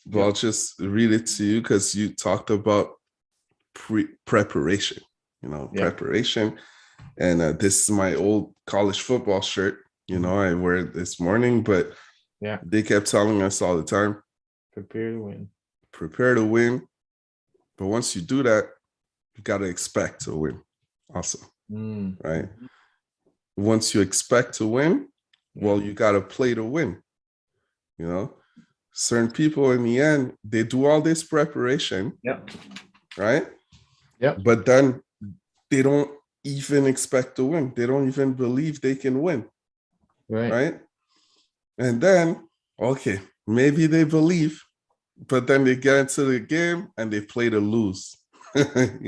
but I'll just read it to you because you talked about preparation, preparation. And this is my old college football shirt. I wear it this morning, but they kept telling us all the time, prepare to win. Prepare to win. But once you do that, you got to expect to win also, right? Once you expect to win, well, you got to play to win. Certain people in the end, they do all this preparation, right? But then they don't even expect to win. They don't even believe they can win, right? And then, okay, maybe they believe, but then they get into the game and they play to lose. They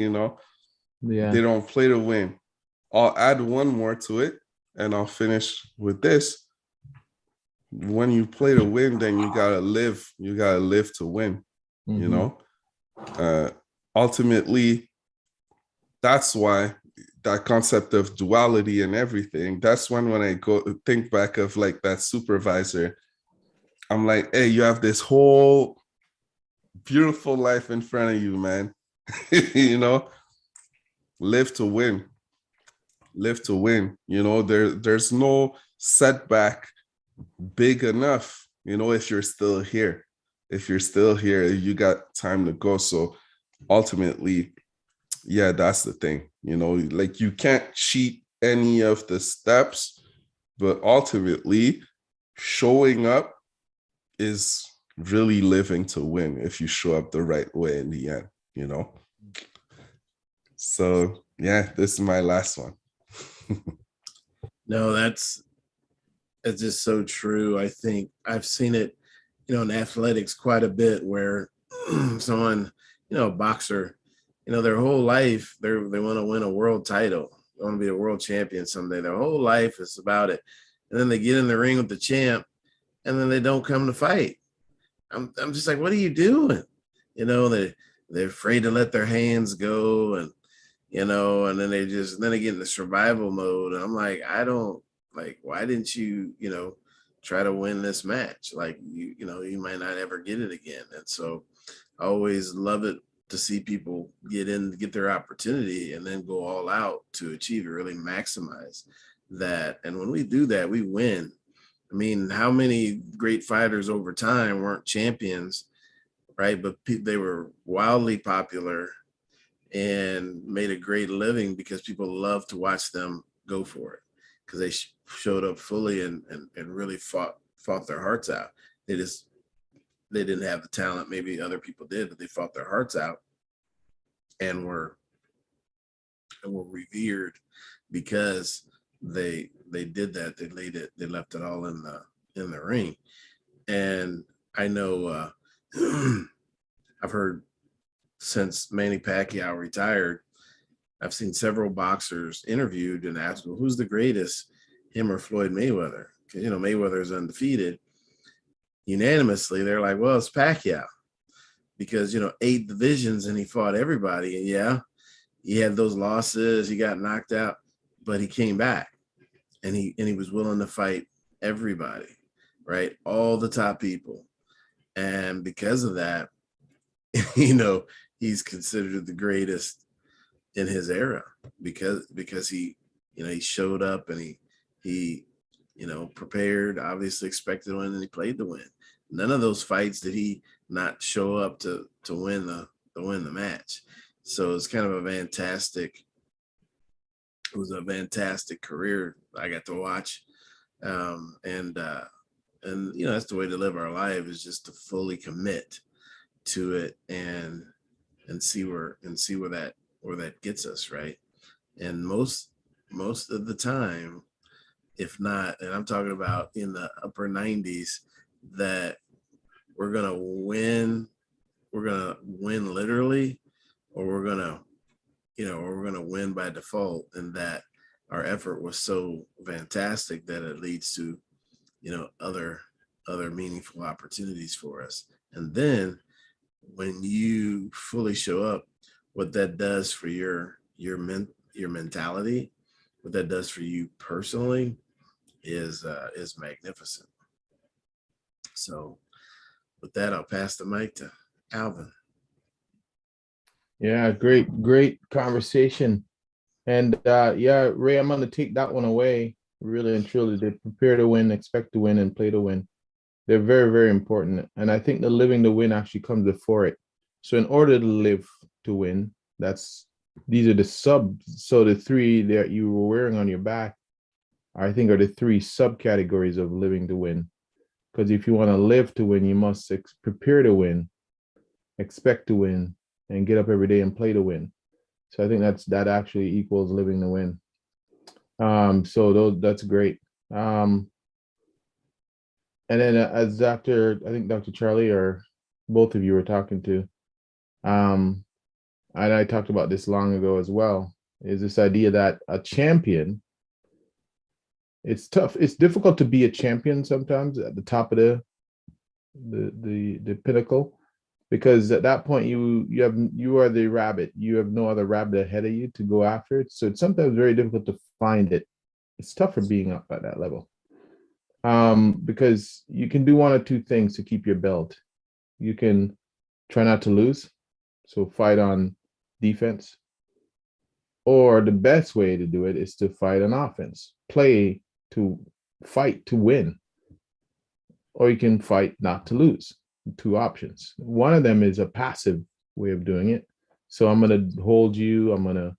don't play to win. I'll add one more to it and I'll finish with this. When you play to win, then you gotta live to win. Ultimately, that's why that concept of duality and everything, that's when I go think back of like that supervisor, I'm like, hey, you have this whole beautiful life in front of you, man. Live to win. There's no setback big enough, if you're still here. You got time to go. So ultimately, that's the thing, like you can't cheat any of the steps, but ultimately showing up is really living to win if you show up the right way in the end, So this is my last one. No, it's just so true. I think I've seen it, in athletics quite a bit where someone, a boxer, their whole life, they want to win a world title. They want to be a world champion someday. Their whole life is about it. And then they get in the ring with the champ and then they don't come to fight. I'm just like, what are you doing? They're afraid to let their hands go and, and then they get in the survival mode. And I'm like, why didn't you, try to win this match? Like, you might not ever get it again. And so I always love it to see people get their opportunity and then go all out to achieve it, really maximize that. And when we do that, we win. I mean, how many great fighters over time weren't champions, right? But they were wildly popular and made a great living because people love to watch them go for it because they showed up fully and really fought their hearts out. They didn't have the talent. Maybe other people did, but they fought their hearts out and were were revered because they did that. They left it all in the ring. And I know I've heard since Manny Pacquiao retired, I've seen several boxers interviewed and asked, well, who's the greatest, him or Floyd Mayweather? Because, Mayweather is undefeated. Unanimously, they're like, well, it's Pacquiao. Because, 8 divisions and he fought everybody. And yeah, he had those losses. He got knocked out, but he came back and he was willing to fight everybody, right? All the top people. And because of that, he's considered the greatest in his era because he showed up and he prepared, obviously expected to win, and he played to win. None of those fights did he not show up to win the match. So it's kind of a fantastic career I got to watch. And that's the way to live our life, is just to fully commit to it and see where that gets us, right? And most of the time, if not, and I'm talking about in the upper 90s, that we're gonna win literally, or we're gonna win by default, and that our effort was so fantastic that it leads to other meaningful opportunities for us. And then when you fully show up, what that does for your mentality, what that does for you personally is magnificent. So with that, I'll pass the mic to Alvin. Yeah, great conversation. And Ray, I'm gonna take that one away. Really and truly, they prepare to win, expect to win, and play to win. They're very, very important. And I think the living to win actually comes before it. So in order to live to win, these are the subs. So the 3 that you were wearing on your back, I think, are the 3 subcategories of living to win. Because if you want to live to win, you must prepare to win, expect to win, and get up every day and play to win. So I think that actually equals living to win. So that's great. And then as I think Dr. Charlie or both of you were talking to, and I talked about this long ago as well, is this idea that a champion, it's tough. It's difficult to be a champion sometimes at the top of the pinnacle, because at that point you are the rabbit. You have no other rabbit ahead of you to go after it. So it's sometimes very difficult to find it. It's tougher being up at that level. Because you can do 1 or 2 things to keep your belt. You can try not to lose, so fight on defense, or the best way to do it is to fight on offense, fight to win, or you can fight not to lose. 2 options. One of them is a passive way of doing it. So I'm going to hold you, I'm going to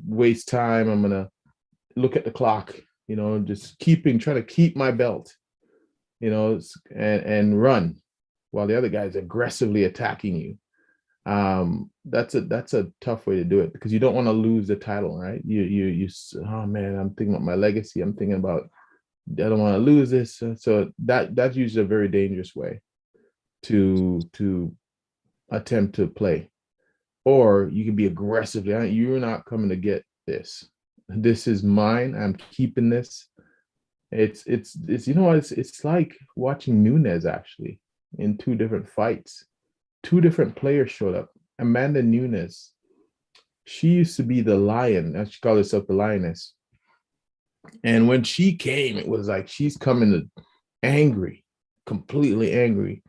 waste time, I'm going to look at the clock, just trying to keep my belt, and run while the other guy's aggressively attacking you. That's a tough way to do it, because you don't want to lose the title, right? You oh man, I'm thinking about my legacy. I'm thinking about, I don't want to lose this. So that's usually a very dangerous way to attempt to play. Or you can be aggressively, you're not coming to get this. This is mine. I'm keeping this. It's it's like watching Nunes actually in 2 different fights. 2 different players showed up. Amanda Nunes, she used to be the lion, and she called herself the lioness. And when she came, it was like she's coming angry, completely angry.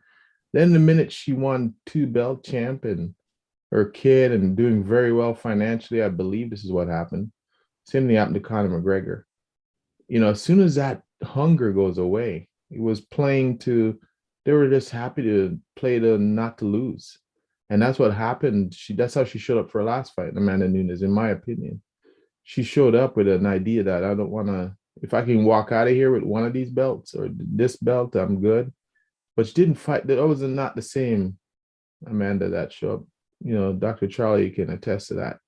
Then the minute she won 2 belt champ and her kid and doing very well financially, I believe this is what happened. Same thing happened to Conor McGregor. As soon as that hunger goes away, it was they were just happy to play to not to lose. And that's what happened. That's how she showed up for her last fight, Amanda Nunes, in my opinion. She showed up with an idea that I don't want to, if I can walk out of here with 1 of these belts or this belt, I'm good. But she didn't fight. That was not the same Amanda that showed up. Dr. Charlie can attest to that.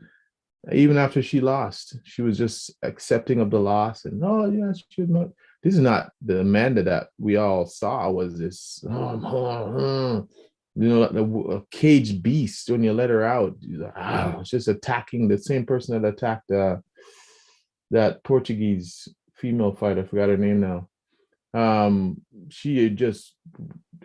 Even after she lost, she was just accepting of the loss. And oh yeah, she was not. This is not the Amanda that we all saw. Was this? Like a caged beast when you let her out. It's just attacking the same person that attacked that Portuguese female fighter. I forgot her name now. She had just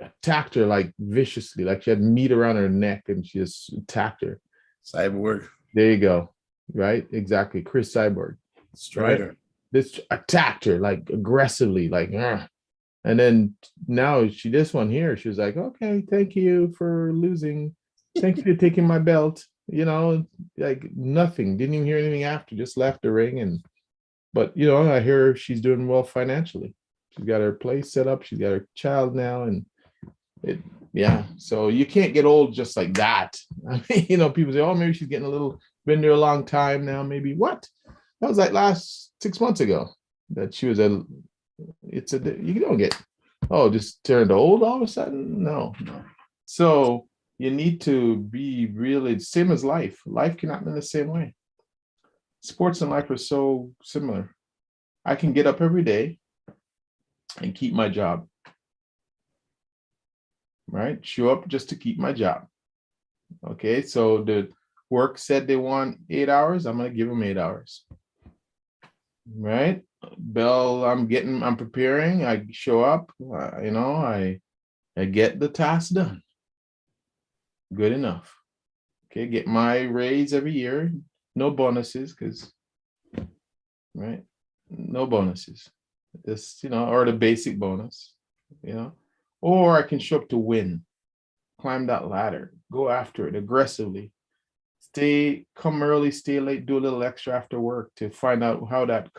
attacked her like viciously, like she had meat around her neck, and she just attacked her. Cyborg. There you go. Right? Exactly. Chris Cyborg. Strider. Right? This attacked her like aggressively, like, "Ugh." And then now this one here, she was like, okay, thank you for losing. Thank you for taking my belt. Like nothing. Didn't even hear anything after, just left the ring. But I hear she's doing well financially. She's got her place set up. She's got her child now. And so you can't get old just like that. I mean, people say, oh, maybe she's getting been there a long time now. Maybe what? That was like last 6 months ago that she was you don't get, just turned old all of a sudden. No. So you need to be really same as life. Life cannot be the same way. Sports and life are so similar. I can get up every day and keep my job, right? Show up just to keep my job. Okay, so the work said they want 8 hours. I'm going to give them 8 hours, right? Bell, I'm preparing. I show up, I get the task done. Good enough. Okay, get my raise every year. No bonuses, right? No bonuses. This, or the basic bonus, or I can show up to win, climb that ladder, go after it aggressively, come early, stay late, do a little extra after work to find out what the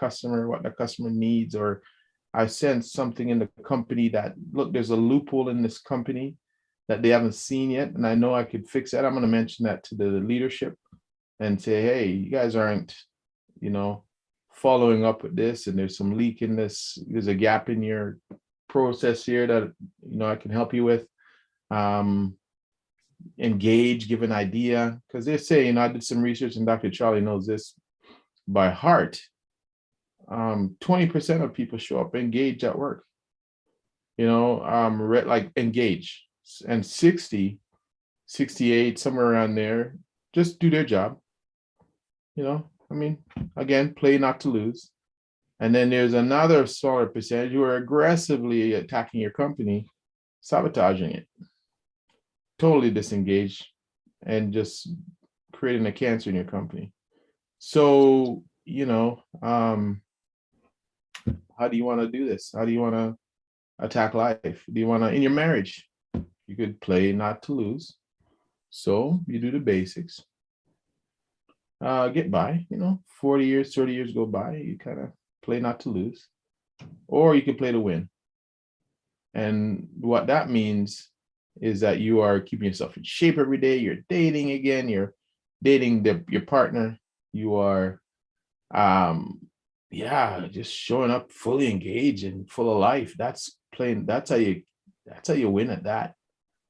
customer needs, or I sense something in the company that, look, there's a loophole in this company that they haven't seen yet, and I know I could fix that. I'm going to mention that to the leadership and say, hey, you guys aren't, following up with this, and there's some leak in this. There's a gap in your process here that, I can help you with. Engage, give an idea, because they're saying, I did some research, and Dr. Charlie knows this by heart. 20% of people show up engaged at work, like engage, and 60, 68, somewhere around there, just do their job. Again, play not to lose. And then there's another smaller percentage who are aggressively attacking your company, sabotaging it, totally disengaged, and just creating a cancer in your company. So, how do you want to do this? How do you want to attack life? Do you want to, in your marriage, you could play not to lose. So you do the basics. Get by, 40 years, 30 years go by, you kind of play not to lose. Or you can play to win. And what that means is that you are keeping yourself in shape every day. You're dating again. You're dating your partner. You are, just showing up fully engaged and full of life. That's playing. That's how you win at that.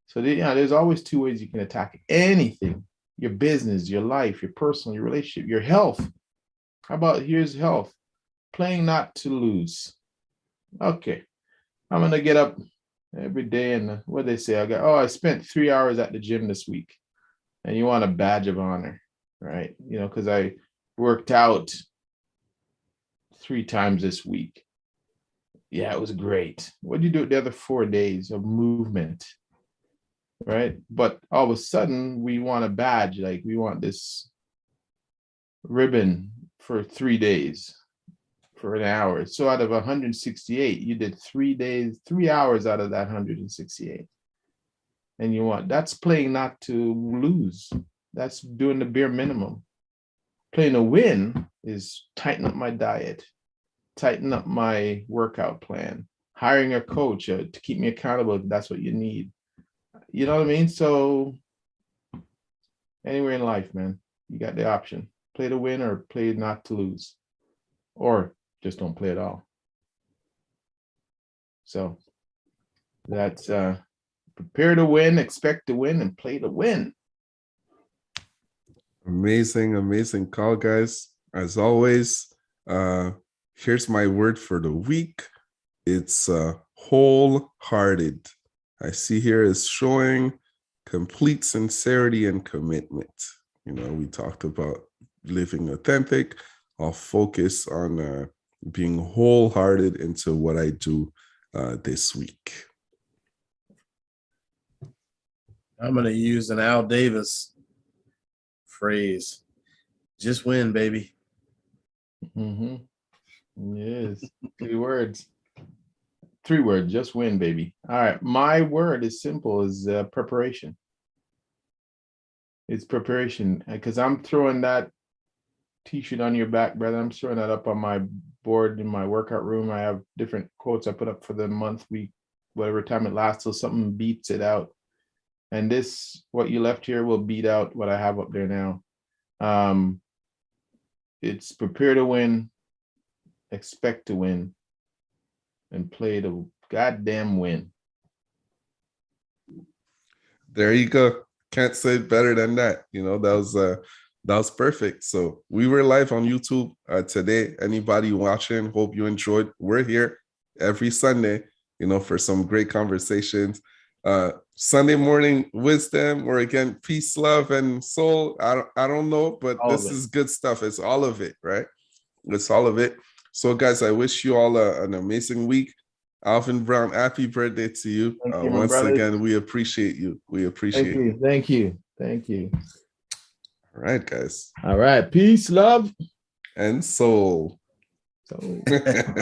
So there's always two ways you can attack anything: your business, your life, your personal, your relationship, your health. How about here's health? Playing not to lose. Okay, I'm gonna get up every day, and what they say, I spent 3 hours at the gym this week, and you want a badge of honor, right? Because I worked out 3 times this week. Yeah, it was great. What did you do the other 4 days of movement, right? But all of a sudden, we want a badge, like we want this ribbon for 3 days, for an hour. So out of 168, you did 3 hours out of that 168. And that's playing not to lose. That's doing the bare minimum. Playing to win is tighten up my diet, tighten up my workout plan, hiring a coach to keep me accountable if that's what you need. You know what I mean? So anywhere in life, man, you got the option. Play to win or play not to lose. Or just don't play at all. So that's prepare to win, expect to win, and play to win. Amazing call, guys. As always, here's my word for the week. It's wholehearted. I see here is showing complete sincerity and commitment. We talked about living authentic. I'll focus on being wholehearted into what I do this week. I'm going to use an Al Davis phrase. Just win, baby. Yes. 2 words. 3 words. Just win, baby. All right. My word is simple, is preparation. It's preparation, because I'm throwing that t-shirt on your back, brother. I'm throwing that up on my board in my workout room. I have different quotes I put up for the month, week, whatever time it lasts, till something beats it out. And this, what you left here, will beat out what I have up there now. It's prepare to win, expect to win, and play to goddamn win. There you go. Can't say it better than that. That was perfect. So we were live on YouTube today. Anybody watching, hope you enjoyed. We're here every Sunday, for some great conversations. Sunday morning wisdom, or again, peace, love, and soul. I don't know, but this is good stuff. It's all of it, right? It's all of it. So guys, I wish you all an amazing week. Alvin Brown, happy birthday to you. Once again, we appreciate you. We appreciate you. Thank you. All right, guys. All right. Peace, love, and soul. All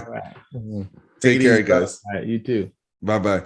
right. Take care, guys. All right. You too. Bye-bye.